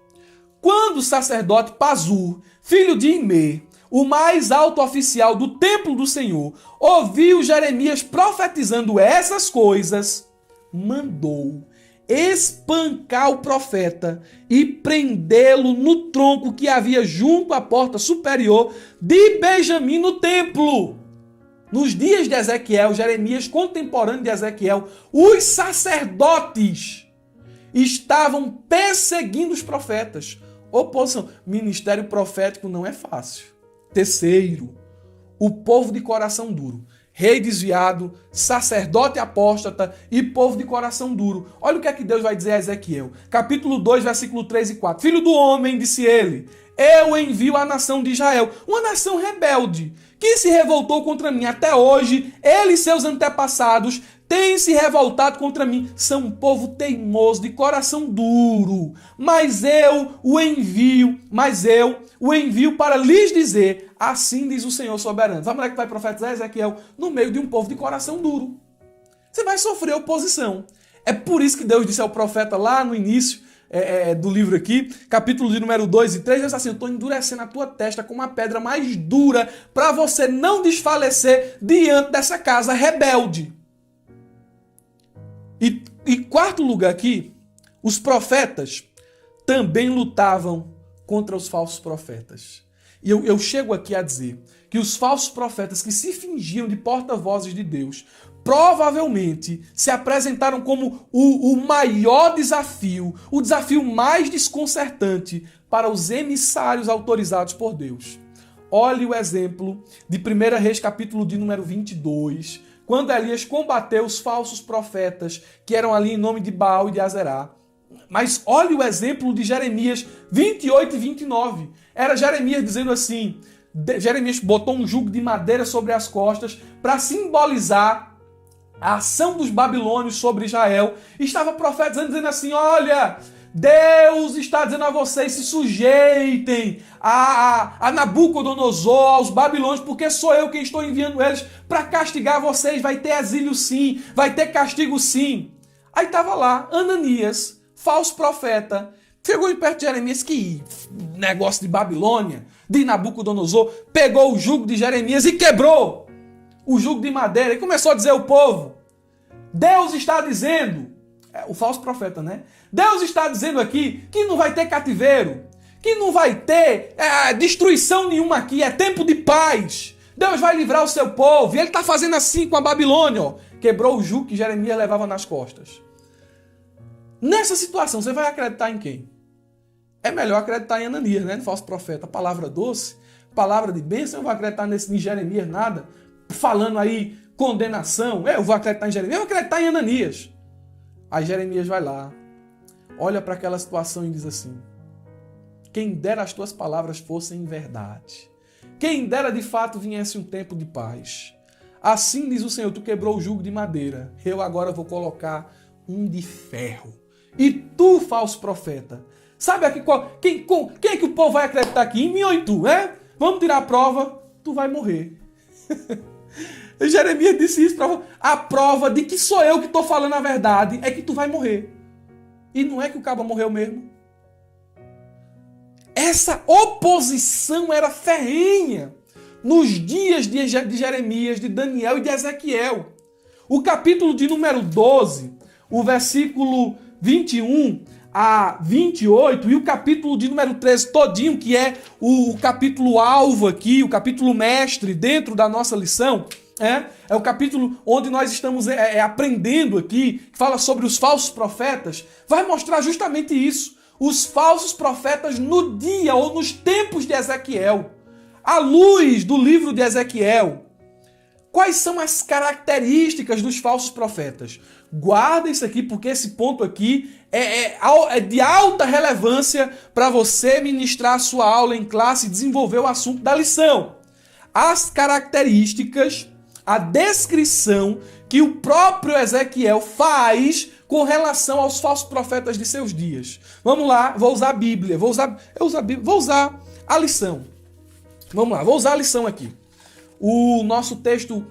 Quando o sacerdote Pazur, filho de Imê, o mais alto oficial do templo do Senhor, ouviu Jeremias profetizando essas coisas, mandou espancar o profeta e prendê-lo no tronco que havia junto à porta superior de Benjamim no templo. Nos dias de Ezequiel, Jeremias, contemporâneo de Ezequiel, os sacerdotes estavam perseguindo os profetas. Oposição. Ministério profético não é fácil. Terceiro, o povo de coração duro. Rei desviado, sacerdote apóstata e povo de coração duro. Olha o que é que Deus vai dizer a Ezequiel. Capítulo 2, versículo 3 e 4. Filho do homem, disse ele, eu envio a nação de Israel, uma nação rebelde, que se revoltou contra mim. Até hoje, ele e seus antepassados têm se revoltado contra mim. São um povo teimoso, de coração duro. Mas eu o envio para lhes dizer, assim diz o Senhor soberano. Sabe onde é que vai profetizar, Ezequiel? No meio de um povo de coração duro. Você vai sofrer oposição. É por isso que Deus disse ao profeta lá no início do livro aqui, capítulo de número 2 e 3, Deus diz assim, eu estou endurecendo a tua testa com uma pedra mais dura para você não desfalecer diante dessa casa rebelde. E quarto lugar aqui, os profetas também lutavam contra os falsos profetas. E eu chego aqui a dizer que os falsos profetas que se fingiam de porta-vozes de Deus provavelmente se apresentaram como o maior desafio, o desafio mais desconcertante para os emissários autorizados por Deus. Olhe o exemplo de 1 Reis, capítulo de número 22, quando Elias combateu os falsos profetas que eram ali em nome de Baal e de Azerá. Mas olhe o exemplo de Jeremias 28 e 29. Era Jeremias dizendo assim, Jeremias botou um jugo de madeira sobre as costas para simbolizar a ação dos babilônios sobre Israel. E estava profetizando, dizendo assim, olha, Deus está dizendo a vocês, se sujeitem a Nabucodonosor, aos babilônios, porque sou eu quem estou enviando eles para castigar vocês. Vai ter exílio sim, vai ter castigo sim. Aí estava lá, Ananias, falso profeta, chegou em perto de Jeremias, que negócio de Babilônia, de Nabucodonosor, pegou o jugo de Jeremias e quebrou o jugo de madeira e começou a dizer ao povo, Deus está dizendo, o falso profeta, né? Deus está dizendo aqui que não vai ter cativeiro, que não vai ter destruição nenhuma aqui, é tempo de paz. Deus vai livrar o seu povo. E ele está fazendo assim com a Babilônia, ó. Quebrou o jugo que Jeremias levava nas costas. Nessa situação, você vai acreditar em quem? É melhor acreditar em Ananias, né? No falso profeta. Palavra doce, palavra de bênção. Eu vou acreditar em Jeremias nada. Falando aí condenação. Eu vou acreditar em Jeremias. Eu vou acreditar em Ananias. Aí Jeremias vai lá, olha para aquela situação e diz assim, quem dera as tuas palavras fossem verdade. Quem dera de fato viesse um tempo de paz. Assim diz o Senhor, tu quebrou o jugo de madeira. Eu agora vou colocar um de ferro. E tu, falso profeta, sabe aqui quem é que o povo vai acreditar aqui? Em mim ou em tu, é? Vamos tirar a prova, tu vai morrer. Jeremias disse isso para a prova de que sou eu que estou falando a verdade é que tu vai morrer. E não é que o cabo morreu mesmo. Essa oposição era ferrenha nos dias de Jeremias, de Daniel e de Ezequiel. O capítulo de número 12, o versículo 21 a 28 e o capítulo de número 13 todinho, que é o capítulo alvo aqui, o capítulo mestre dentro da nossa lição, é o capítulo onde nós estamos aprendendo aqui, que fala sobre os falsos profetas, vai mostrar justamente isso. Os falsos profetas no dia ou nos tempos de Ezequiel, à luz do livro de Ezequiel. Quais são as características dos falsos profetas? Guarda isso aqui, porque esse ponto aqui é de alta relevância para você ministrar a sua aula em classe e desenvolver o assunto da lição. As características, a descrição que o próprio Ezequiel faz com relação aos falsos profetas de seus dias. Vamos lá, vou usar a Bíblia, vou usar a lição. Vamos lá, vou usar a lição aqui. O nosso texto,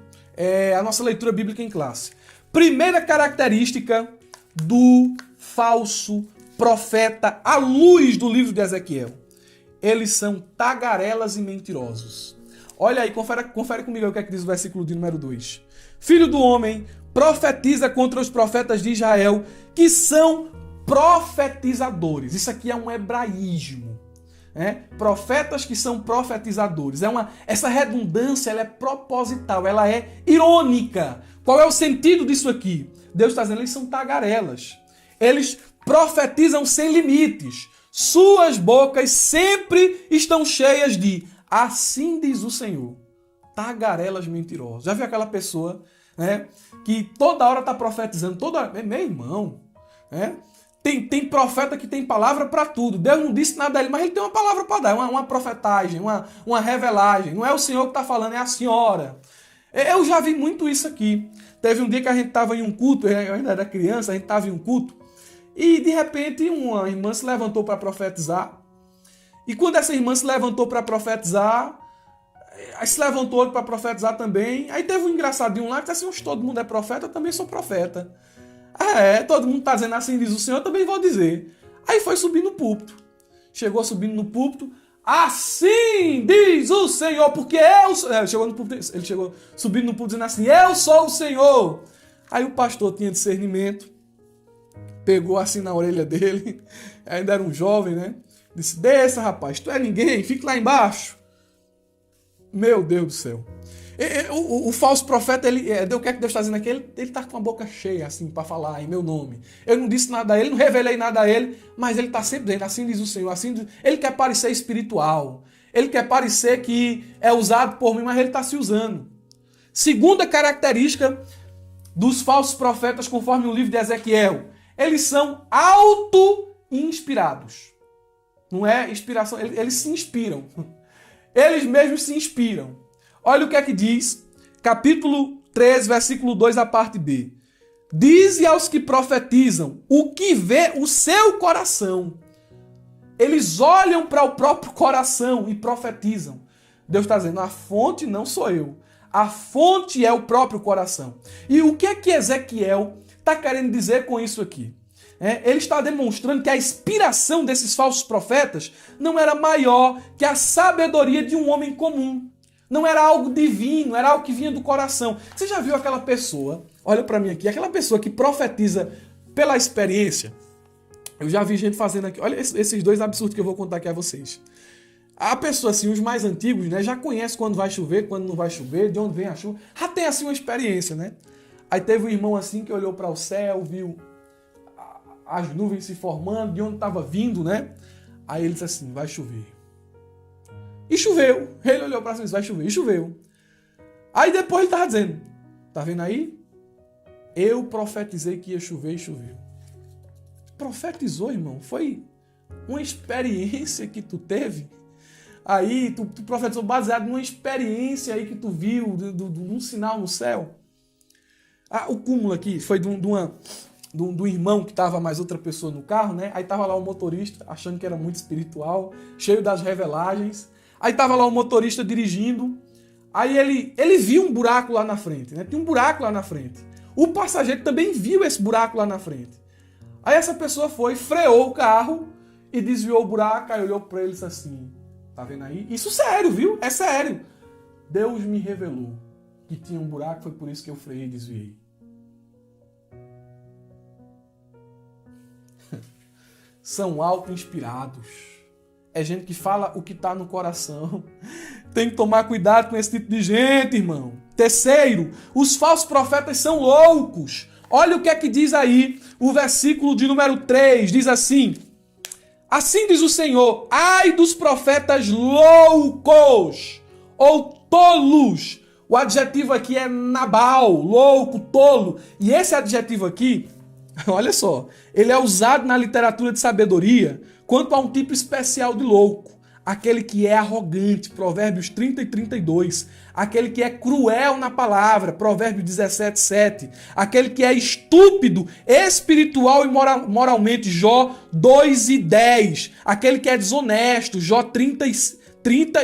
a nossa leitura bíblica em classe. Primeira característica do falso profeta à luz do livro de Ezequiel. Eles são tagarelas e mentirosos. Olha aí, confere comigo o que é que diz o versículo de número 2. Filho do homem, profetiza contra os profetas de Israel, que são profetizadores. Isso aqui é um hebraísmo. Profetas que são profetizadores. Essa redundância ela é proposital, ela é irônica. Qual é o sentido disso aqui? Deus está dizendo, eles são tagarelas. Eles profetizam sem limites. Suas bocas sempre estão cheias de assim diz o Senhor. Tagarelas mentirosas. Já viu aquela pessoa, que toda hora está profetizando? Meu irmão, Tem profeta que tem palavra para tudo. Deus não disse nada a ele, mas ele tem uma palavra para dar, uma profetagem, uma revelagem. Não é o Senhor que está falando, é a senhora. Eu já vi muito isso aqui. Teve um dia que a gente estava em um culto, eu ainda era criança, a gente estava em um culto, e de repente uma irmã se levantou para profetizar. E quando essa irmã se levantou para profetizar, aí se levantou outro para profetizar também. Aí teve um engraçadinho lá que disse assim, todo mundo é profeta, eu também sou profeta. Todo mundo está dizendo assim, diz o Senhor, eu também vou dizer. Aí foi subir no púlpito. Chegou subindo no púlpito, assim diz o Senhor, porque ele chegou subindo no púlpito dizendo assim, eu sou o Senhor. Aí o pastor tinha discernimento, pegou assim na orelha dele, ainda era um jovem, disse, desça rapaz, tu é ninguém, fique lá embaixo. Meu Deus do céu. O falso profeta, o que é que Deus está dizendo aqui? Ele está com a boca cheia, assim, para falar em meu nome. Eu não disse nada a ele, não revelei nada a ele, mas ele está sempre dizendo, assim diz o Senhor, ele quer parecer espiritual, ele quer parecer que é usado por mim, mas ele está se usando. Segunda característica dos falsos profetas, conforme o livro de Ezequiel, eles são auto-inspirados. Não é inspiração, eles se inspiram. Eles mesmos se inspiram. Olha o que é que diz, capítulo 3, versículo 2, a parte B. Dize aos que profetizam o que vê o seu coração. Eles olham para o próprio coração e profetizam. Deus está dizendo, a fonte não sou eu. A fonte é o próprio coração. E o que é que Ezequiel está querendo dizer com isso aqui? Ele está demonstrando que a inspiração desses falsos profetas não era maior que a sabedoria de um homem comum. Não era algo divino, era algo que vinha do coração. Você já viu aquela pessoa, olha para mim aqui, aquela pessoa que profetiza pela experiência? Eu já vi gente fazendo aqui, olha esses dois absurdos que eu vou contar aqui a vocês. A pessoa, assim, os mais antigos, já conhece quando vai chover, quando não vai chover, de onde vem a chuva. Já tem, assim, uma experiência, Aí teve um irmão, assim, que olhou para o céu, viu as nuvens se formando, de onde estava vindo, Aí ele disse assim, vai chover. E choveu. Ele olhou para cima e disse, vai chover. E choveu. Aí depois ele estava dizendo, tá vendo aí? Eu profetizei que ia chover e choveu. Profetizou, irmão. Foi uma experiência que tu teve. Aí tu profetizou baseado numa experiência aí que tu viu, de um sinal no céu. O cúmulo aqui foi de um irmão que estava mais outra pessoa no carro, Aí estava lá o motorista, achando que era muito espiritual, cheio das revelagens. Aí estava lá o motorista dirigindo, aí ele viu um buraco lá na frente, Tinha um buraco lá na frente. O passageiro também viu esse buraco lá na frente. Aí essa pessoa freou o carro e desviou o buraco, aí olhou para ele e disse assim, tá vendo aí? Isso sério, viu? É sério. Deus me revelou que tinha um buraco, foi por isso que eu freiei e desviei. São auto-inspirados. É gente que fala o que está no coração. Tem que tomar cuidado com esse tipo de gente, irmão. Terceiro, os falsos profetas são loucos. Olha o que é que diz aí o versículo de número 3. Diz assim, assim diz o Senhor, ai dos profetas loucos ou tolos. O adjetivo aqui é nabal, louco, tolo. E esse adjetivo aqui, olha só, ele é usado na literatura de sabedoria quanto a um tipo especial de louco, aquele que é arrogante, Provérbios 30 e 32, aquele que é cruel na palavra, Provérbios 17, 7, aquele que é estúpido, espiritual e moralmente, Jó 2 e 10, aquele que é desonesto, Jó 30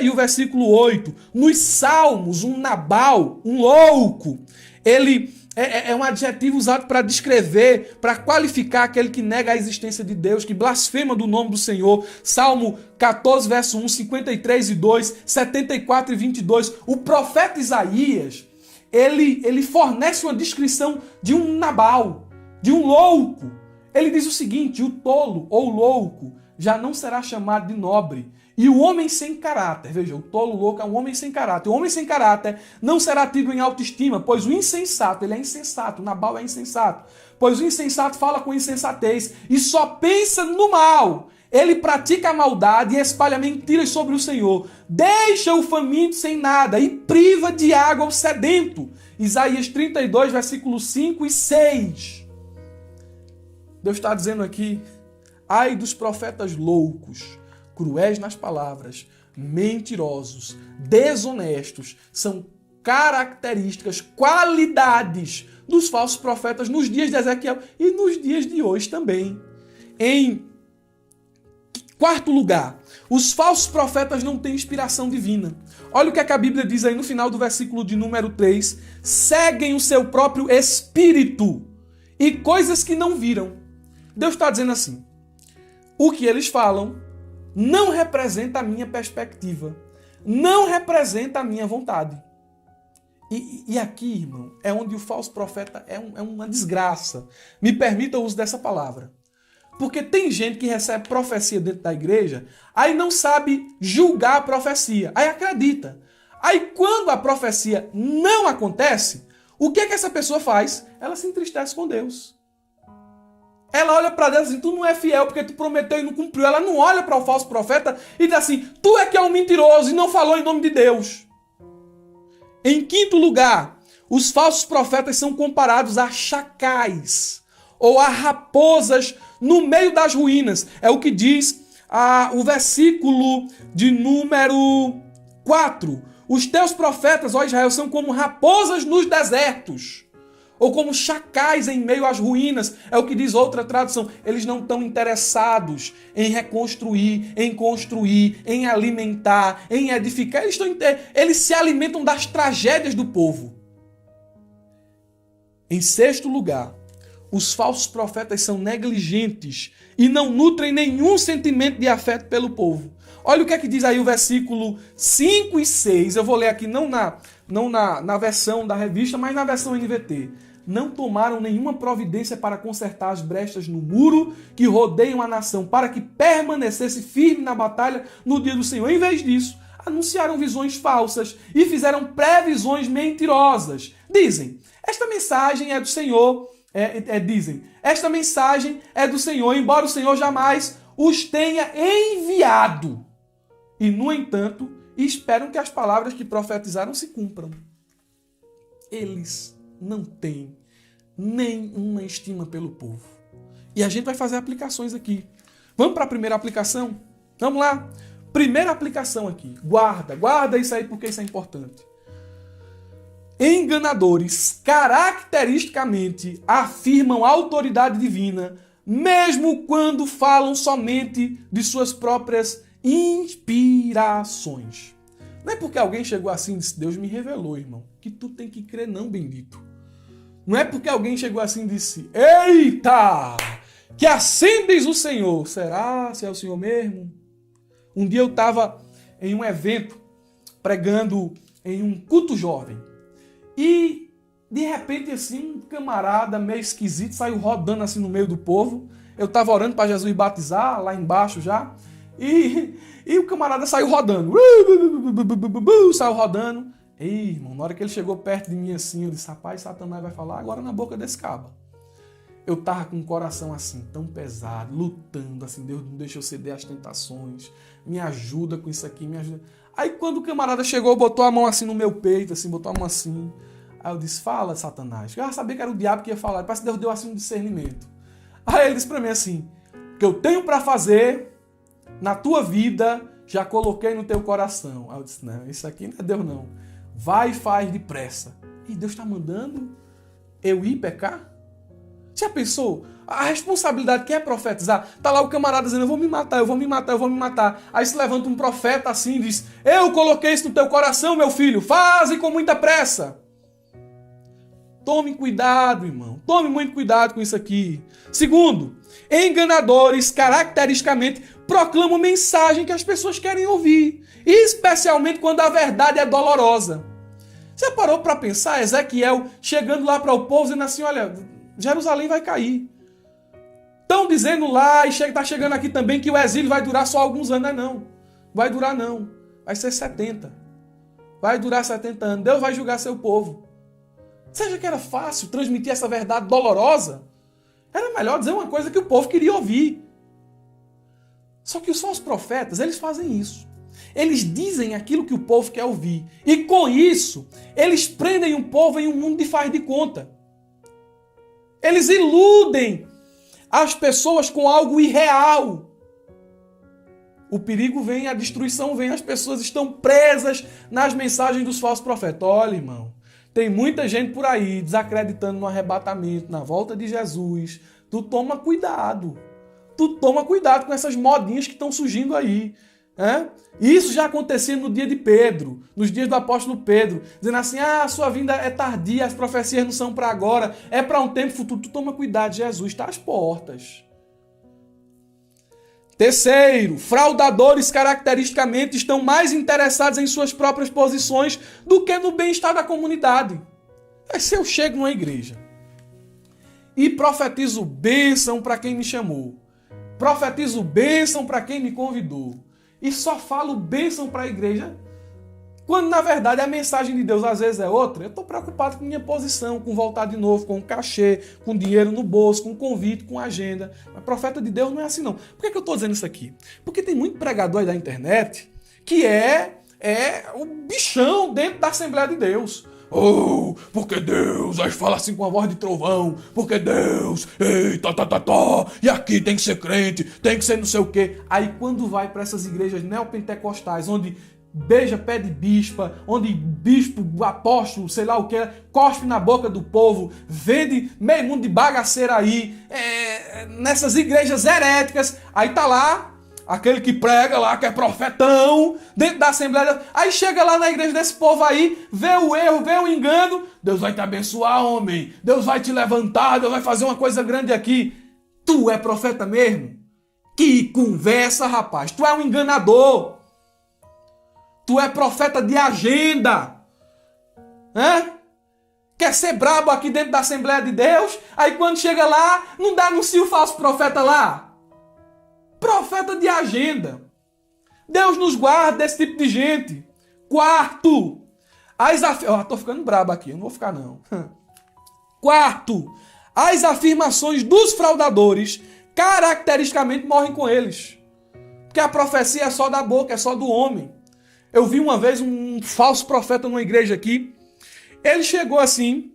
e o versículo 8, nos Salmos, um nabal, um louco, ele é um adjetivo usado para descrever, para qualificar aquele que nega a existência de Deus, que blasfema do nome do Senhor. Salmo 14, verso 1, 53 e 2, 74 e 22. O profeta Isaías, ele fornece uma descrição de um nabal, de um louco. Ele diz o seguinte, o tolo ou louco já não será chamado de nobre, E o homem sem caráter, veja, o tolo louco é um homem sem caráter. O homem sem caráter não será tido em autoestima, pois o insensato, ele é insensato, Nabal é insensato. Pois o insensato fala com insensatez e só pensa no mal. Ele pratica a maldade e espalha mentiras sobre o Senhor. Deixa o faminto sem nada e priva de água o sedento. Isaías 32, versículos 5 e 6. Deus está dizendo aqui, ai dos profetas loucos, cruéis nas palavras, mentirosos, desonestos, são características, qualidades dos falsos profetas nos dias de Ezequiel e nos dias de hoje também. Em quarto lugar, os falsos profetas não têm inspiração divina. Olha o que a Bíblia diz aí no final do versículo de número 3. Seguem o seu próprio espírito e coisas que não viram. Deus está dizendo assim, o que eles falam não representa a minha perspectiva, não representa a minha vontade. E aqui, irmão, é onde o falso profeta é uma desgraça. Me permita o uso dessa palavra. Porque tem gente que recebe profecia dentro da igreja, aí não sabe julgar a profecia, aí acredita. Aí quando a profecia não acontece, o que é que essa pessoa faz? Ela se entristece com Deus. Ela olha para Deus e diz assim, tu não é fiel porque tu prometeu e não cumpriu. Ela não olha para o falso profeta e diz assim, tu é que é um mentiroso e não falou em nome de Deus. Em quinto lugar, os falsos profetas são comparados a chacais ou a raposas no meio das ruínas. É o que diz o versículo de número 4. Os teus profetas, ó Israel, são como raposas nos desertos. Ou como chacais em meio às ruínas. É o que diz outra tradução. Eles não estão interessados em reconstruir, em construir, em alimentar, em edificar. Eles se alimentam das tragédias do povo. Em sexto lugar, os falsos profetas são negligentes e não nutrem nenhum sentimento de afeto pelo povo. Olha o que é que diz aí o versículo 5 e 6. Eu vou ler aqui não na versão da revista, mas na versão NVT. Não tomaram nenhuma providência para consertar as brechas no muro que rodeiam a nação, para que permanecesse firme na batalha no dia do Senhor. Em vez disso, anunciaram visões falsas e fizeram previsões mentirosas. Dizem, esta mensagem é do Senhor. Dizem, esta mensagem é do Senhor, embora o Senhor jamais os tenha enviado. E, no entanto, esperam que as palavras que profetizaram se cumpram. Eles não têm nenhuma estima pelo povo. E a gente vai fazer aplicações aqui. Vamos para a primeira aplicação? Vamos lá. Primeira aplicação aqui. Guarda isso aí porque isso é importante. Enganadores caracteristicamente afirmam a autoridade divina, mesmo quando falam somente de suas próprias inspirações. Não é porque alguém chegou assim e disse, Deus me revelou, irmão, que tu tem que crer não, bendito. Não é porque alguém chegou assim e disse, eita, que assim diz o Senhor. Será? Se é o Senhor mesmo? Um dia eu estava em um evento, pregando em um culto jovem. E, de repente, assim, um camarada meio esquisito saiu rodando assim no meio do povo. Eu estava orando para Jesus batizar, lá embaixo já. E o camarada saiu rodando. Saiu rodando. Ei, irmão, na hora que ele chegou perto de mim assim, eu disse, rapaz, Satanás vai falar agora na boca desse caba. Eu tava com o coração assim, tão pesado, lutando, assim, Deus não deixa eu ceder às tentações, me ajuda com isso aqui, me ajuda. Aí quando o camarada chegou, botou a mão assim no meu peito, assim, botou a mão assim. Aí eu disse, fala, Satanás. Eu já sabia que era o diabo que ia falar, parece que Deus deu assim um discernimento. Aí ele disse pra mim assim, o que eu tenho pra fazer na tua vida, já coloquei no teu coração. Aí eu disse, não, isso aqui não é Deus não. Vai e faz depressa. E Deus está mandando eu ir pecar? Já pensou? A responsabilidade, quem é profetizar? Tá lá o camarada dizendo, eu vou me matar, eu vou me matar, eu vou me matar. Aí se levanta um profeta assim e diz, eu coloquei isso no teu coração, meu filho, faze com muita pressa. Tome cuidado, irmão. Tome muito cuidado com isso aqui. Segundo, enganadores caracteristicamente proclamam mensagem que as pessoas querem ouvir. Especialmente quando a verdade é dolorosa. Você parou para pensar, Ezequiel chegando lá para o povo dizendo assim, olha, Jerusalém vai cair. Estão dizendo lá, e está chegando aqui também, que o exílio vai durar só alguns anos. Não. Vai durar não. Vai ser 70. Vai durar 70 anos. Deus vai julgar seu povo. Você acha que era fácil transmitir essa verdade dolorosa? Era melhor dizer uma coisa que o povo queria ouvir. Só que os falsos profetas, eles fazem isso. Eles dizem aquilo que o povo quer ouvir. E com isso, eles prendem o povo em um mundo de faz de conta. Eles iludem as pessoas com algo irreal. O perigo vem, a destruição vem, as pessoas estão presas nas mensagens dos falsos profetas. Olha, irmão, tem muita gente por aí desacreditando no arrebatamento, na volta de Jesus. Tu toma cuidado. Tu toma cuidado com essas modinhas que estão surgindo aí. Isso já acontecia no dia de Pedro, nos dias do apóstolo Pedro, dizendo assim, a sua vinda é tardia, as profecias não são para agora, é para um tempo futuro. Tu toma cuidado, Jesus está às portas. Terceiro, fraudadores caracteristicamente estão mais interessados em suas próprias posições do que no bem-estar da comunidade. Mas se eu chego numa igreja e profetizo bênção para quem me chamou, profetizo bênção para quem me convidou, e só falo bênção para a igreja, quando na verdade a mensagem de Deus às vezes é outra, eu estou preocupado com minha posição, com voltar de novo, com cachê, com dinheiro no bolso, com convite, com agenda. Mas profeta de Deus não é assim não. Por que eu estou dizendo isso aqui? Porque tem muito pregador aí da internet que é o bichão dentro da Assembleia de Deus. Oh, porque Deus, aí fala assim com a voz de trovão, porque Deus, eita, e aqui tem que ser crente, tem que ser não sei o quê. Aí quando vai para essas igrejas neopentecostais, onde beija pé de bispa, onde bispo, apóstolo, sei lá o que, cospe na boca do povo, vende meio mundo de bagaceira aí, nessas igrejas heréticas, aí tá lá, aquele que prega lá, que é profetão, dentro da Assembleia. Aí chega lá na igreja desse povo aí, vê o erro, vê o engano. Deus vai te abençoar, homem. Deus vai te levantar, Deus vai fazer uma coisa grande aqui. Tu é profeta mesmo? Que conversa, rapaz. Tu é um enganador. Tu é profeta de agenda. Quer ser brabo aqui dentro da Assembleia de Deus? Aí quando chega lá, não dá anuncia o falso profeta lá. Profeta de agenda. Deus nos guarda desse tipo de gente. Quarto. Tô ficando brabo aqui, eu não vou ficar não. Quarto. As afirmações dos fraudadores caracteristicamente morrem com eles. Porque a profecia é só da boca, é só do homem. Eu vi uma vez um falso profeta numa igreja aqui. Ele chegou assim...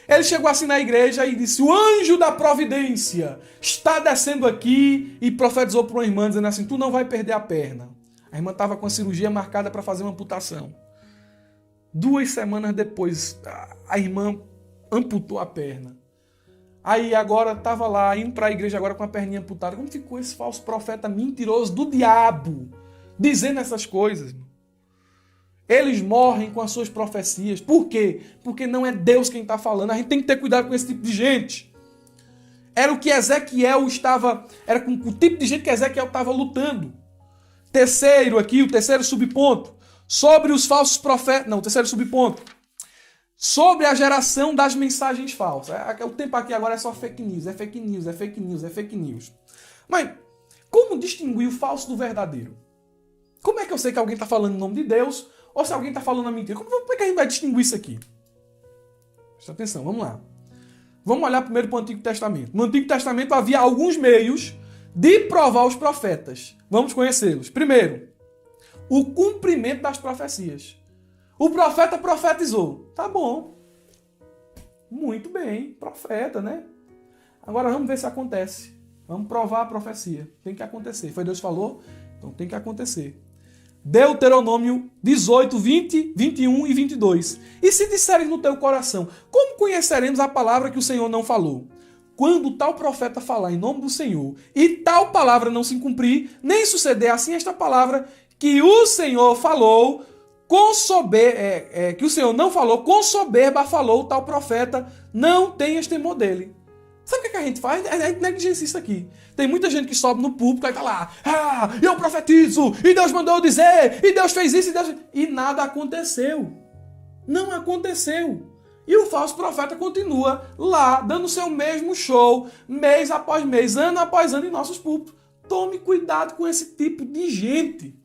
Ele chegou assim na igreja e disse, o anjo da providência está descendo aqui, e profetizou para uma irmã dizendo assim, tu não vai perder a perna. A irmã estava com a cirurgia marcada para fazer uma amputação. 2 semanas depois, a irmã amputou a perna. Aí agora estava lá, indo para a igreja agora com a perninha amputada. Como ficou esse falso profeta mentiroso do diabo, dizendo essas coisas? Eles morrem com as suas profecias. Por quê? Porque não é Deus quem está falando. A gente tem que ter cuidado com esse tipo de gente. Era o que Ezequiel estava... Era com o tipo de gente que Ezequiel estava lutando. Terceiro aqui, o terceiro subponto. Sobre os falsos profetas... Não, o terceiro subponto. Sobre a geração das mensagens falsas. O tempo aqui agora é só fake news. É fake news, é fake news, é fake news. Mas como distinguir o falso do verdadeiro? Como é que eu sei que alguém está falando em nome de Deus... Ou se alguém está falando a mentira. Como é que a gente vai distinguir isso aqui? Presta atenção, vamos lá. Vamos olhar primeiro para o Antigo Testamento. No Antigo Testamento havia alguns meios de provar os profetas. Vamos conhecê-los. Primeiro, o cumprimento das profecias. O profeta profetizou. Tá bom. Muito bem, profeta, né? Agora vamos ver se acontece. Vamos provar a profecia. Tem que acontecer. Foi Deus que falou? Então tem que acontecer. Deuteronômio 18, 20, 21 e 22. E se disseres no teu coração, como conheceremos a palavra que o Senhor não falou? Quando tal profeta falar em nome do Senhor e tal palavra não se cumprir, nem suceder assim esta palavra que o Senhor falou, que o Senhor não falou, com soberba falou tal profeta, não tenhas temor dele. Sabe o que a gente faz? A gente negligencia isso aqui. Tem muita gente que sobe no púlpito e tá lá, eu profetizo, e Deus mandou dizer, e Deus fez isso, e nada aconteceu. Não aconteceu. E o falso profeta continua lá, dando seu mesmo show, mês após mês, ano após ano em nossos púlpitos. Tome cuidado com esse tipo de gente.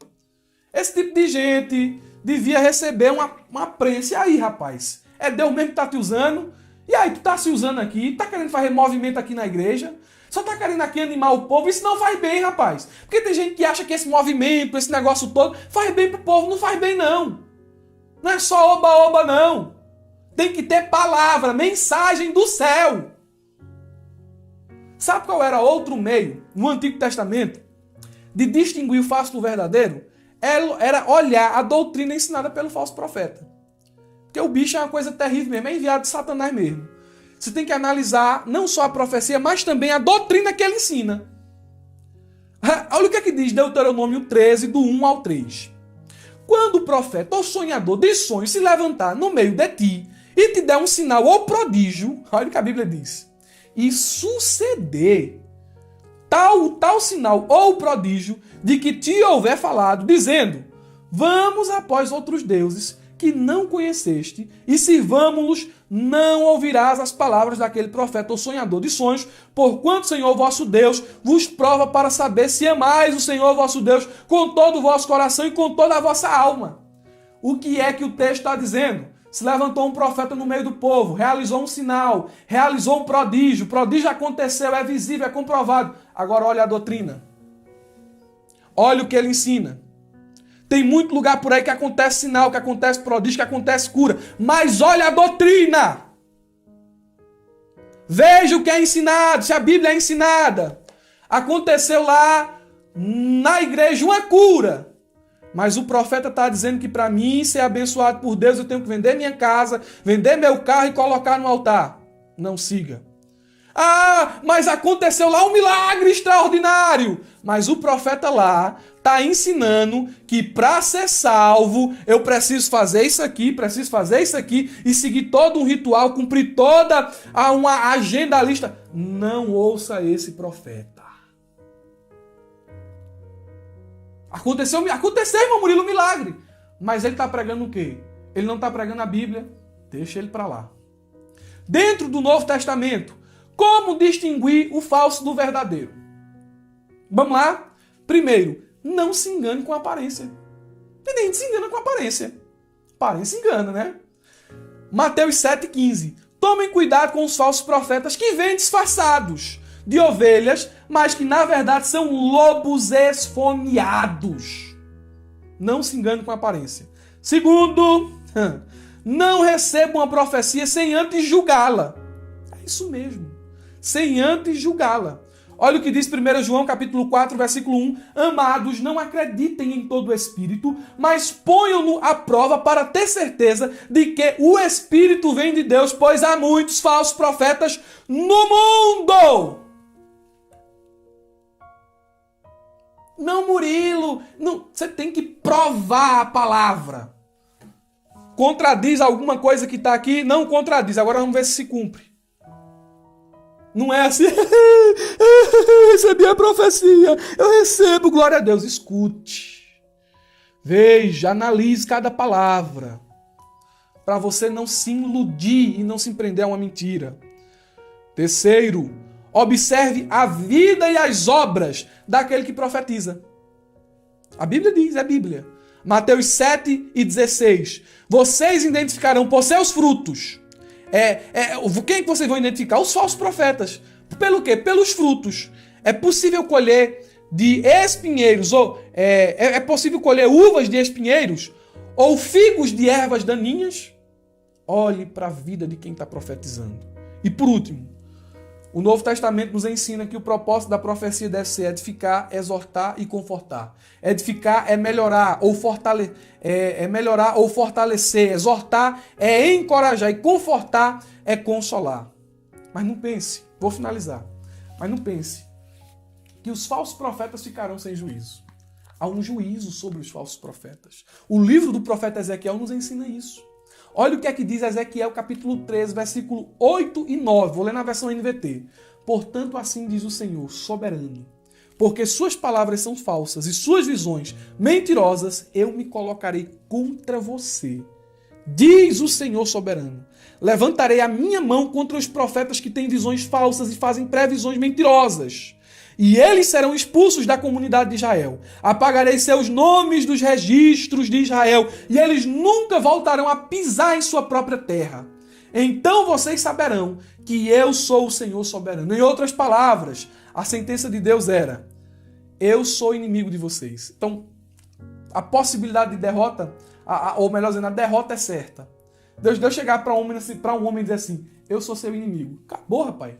Esse tipo de gente devia receber uma prensa. E aí, rapaz? É Deus mesmo que tá te usando? E aí, tu tá se usando aqui? Tá querendo fazer movimento aqui na igreja? Só tá querendo aqui animar o povo? Isso não faz bem, rapaz. Porque tem gente que acha que esse movimento, esse negócio todo, faz bem pro povo. Não faz bem, não. Não é só oba-oba, não. Tem que ter palavra, mensagem do céu. Sabe qual era outro meio, no Antigo Testamento, de distinguir o falso do verdadeiro? Era olhar a doutrina ensinada pelo falso profeta. Porque o bicho é uma coisa terrível mesmo, é enviado de Satanás mesmo. Você tem que analisar não só a profecia, mas também a doutrina que ele ensina. Olha o que é que diz Deuteronômio 13, do 1 ao 3. Quando o profeta ou sonhador de sonho se levantar no meio de ti e te der um sinal ou prodígio, olha o que a Bíblia diz, e suceder tal sinal ou prodígio de que te houver falado, dizendo, vamos após outros deuses que não conheceste e sirvamo-los, não ouvirás as palavras daquele profeta ou sonhador de sonhos, porquanto o Senhor vosso Deus vos prova para saber se amais o Senhor vosso Deus com todo o vosso coração e com toda a vossa alma. O que é que o texto está dizendo? Se levantou um profeta no meio do povo, realizou um sinal, realizou um prodígio, o prodígio aconteceu, é visível, é comprovado. Agora olha a doutrina. Olha o que ele ensina. Tem muito lugar por aí que acontece sinal, que acontece prodígio, que acontece cura. Mas olha a doutrina. Veja o que é ensinado, se a Bíblia é ensinada. Aconteceu lá na igreja uma cura. Mas o profeta está dizendo que para mim ser abençoado por Deus eu tenho que vender minha casa, vender meu carro e colocar no altar. Não siga. Ah, mas aconteceu lá um milagre extraordinário. Mas o profeta lá está ensinando que para ser salvo eu preciso fazer isso aqui e seguir todo um ritual, cumprir toda uma agenda lista. Não ouça esse profeta. Aconteceu, irmão Murilo, um milagre. Mas ele está pregando o quê? Ele não está pregando a Bíblia. Deixa ele para lá. Dentro do Novo Testamento, como distinguir o falso do verdadeiro? Vamos lá? Primeiro, não se engane com a aparência. Tem nem se engana com a aparência. Aparência engana, né? Mateus 7,15. Tomem cuidado com os falsos profetas que vêm disfarçados de ovelhas, mas que na verdade são lobos esfomeados. Não se engane com a aparência. Segundo, não recebam a profecia sem antes julgá-la. É isso mesmo. Sem antes julgá-la. Olha o que diz 1 João capítulo 4, versículo 1. Amados, não acreditem em todo o Espírito, mas ponham-no à prova para ter certeza de que o Espírito vem de Deus, pois há muitos falsos profetas no mundo. Não, Murilo, não, você tem que provar a palavra. Contradiz alguma coisa que está aqui? Não contradiz. Agora vamos ver se cumpre. Não é assim, eu recebi a profecia, eu recebo, glória a Deus. Escute, veja, analise cada palavra, para você não se iludir e não se prender a uma mentira. Terceiro, observe a vida e as obras daquele que profetiza. A Bíblia diz, é Bíblia. Mateus 7:16. Vocês identificarão por seus frutos. Quem que vocês vão identificar? Os falsos profetas. Pelo quê? Pelos frutos. É possível colher de espinheiros, ou é possível colher uvas de espinheiros, ou figos de ervas daninhas? Olhe para a vida de quem está profetizando. E por último, o Novo Testamento nos ensina que o propósito da profecia deve ser edificar, exortar e confortar. Edificar é melhorar ou fortalecer. Exortar é encorajar e confortar é consolar. Mas não pense, vou finalizar, mas não pense que os falsos profetas ficarão sem juízo. Há um juízo sobre os falsos profetas. O livro do profeta Ezequiel nos ensina isso. Olha o que é que diz Ezequiel capítulo 13, versículo 8 e 9. Vou ler na versão NVT. Portanto, assim diz o Senhor, soberano, porque suas palavras são falsas e suas visões mentirosas, eu me colocarei contra você. Diz o Senhor soberano. Levantarei a minha mão contra os profetas que têm visões falsas e fazem previsões mentirosas. e eles serão expulsos da comunidade de Israel. Apagarei seus nomes dos registros de Israel, e eles nunca voltarão a pisar em sua própria terra. Então vocês saberão que eu sou o Senhor soberano. Em outras palavras, a sentença de Deus era: eu sou inimigo de vocês. Então, a possibilidade de derrota, ou melhor dizendo, a derrota é certa. Deus chegar para um homem e dizer assim: eu sou seu inimigo. Acabou, rapaz.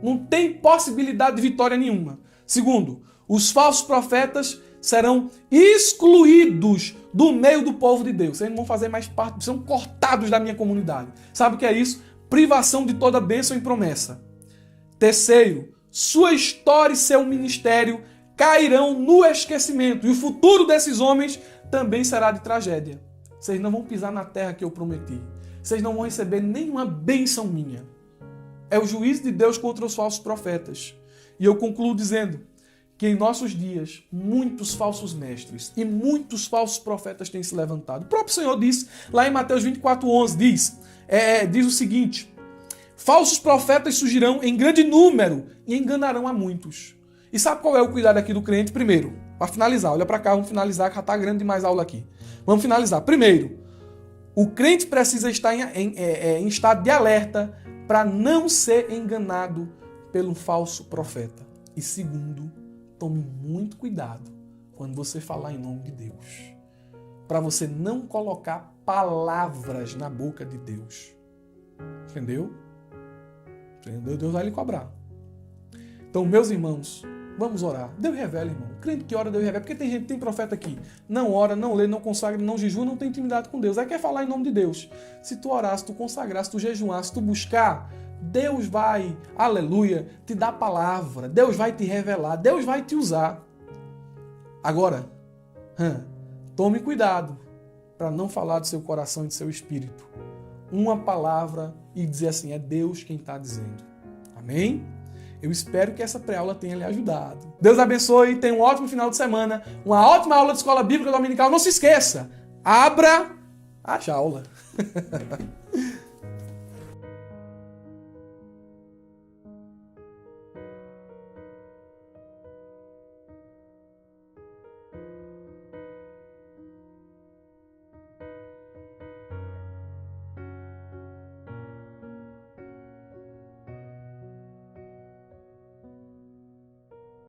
Não tem possibilidade de vitória nenhuma. Segundo, os falsos profetas serão excluídos do meio do povo de Deus. Eles não vão fazer mais parte, serão cortados da minha comunidade. Sabe o que é isso? Privação de toda bênção e promessa. Terceiro, sua história e seu ministério cairão no esquecimento. E o futuro desses homens também será de tragédia. Vocês não vão pisar na terra que eu prometi. Vocês não vão receber nenhuma bênção minha. É o juízo de Deus contra os falsos profetas. E eu concluo dizendo que em nossos dias, muitos falsos mestres e muitos falsos profetas têm se levantado. O próprio Senhor disse, lá em Mateus 24:11, diz o seguinte: falsos profetas surgirão em grande número e enganarão a muitos. E sabe qual é o cuidado aqui do crente? Primeiro, para finalizar, olha para cá, vamos finalizar, que já está grande demais a aula aqui. Vamos finalizar. Primeiro, o crente precisa estar em estado de alerta para não ser enganado pelo falso profeta. E segundo, tome muito cuidado quando você falar em nome de Deus, para você não colocar palavras na boca de Deus. Entendeu? Deus vai lhe cobrar. Então, meus irmãos, vamos orar. Deus revela, irmão. Crente que ora, Deus revela. Porque tem profeta aqui. Não ora, não lê, não consagra, não jejua, não tem intimidade com Deus. Aí quer falar em nome de Deus. Se tu orar, se tu consagrar, se tu jejuar, se tu buscar, Deus vai, aleluia, te dar palavra. Deus vai te revelar. Deus vai te usar. Agora, tome cuidado para não falar do seu coração e do seu espírito uma palavra e dizer assim: é Deus quem está dizendo. Amém? Eu espero que essa pré-aula tenha lhe ajudado. Deus abençoe, tenha um ótimo final de semana, uma ótima aula de Escola Bíblica Dominical. Não se esqueça, abra a jaula.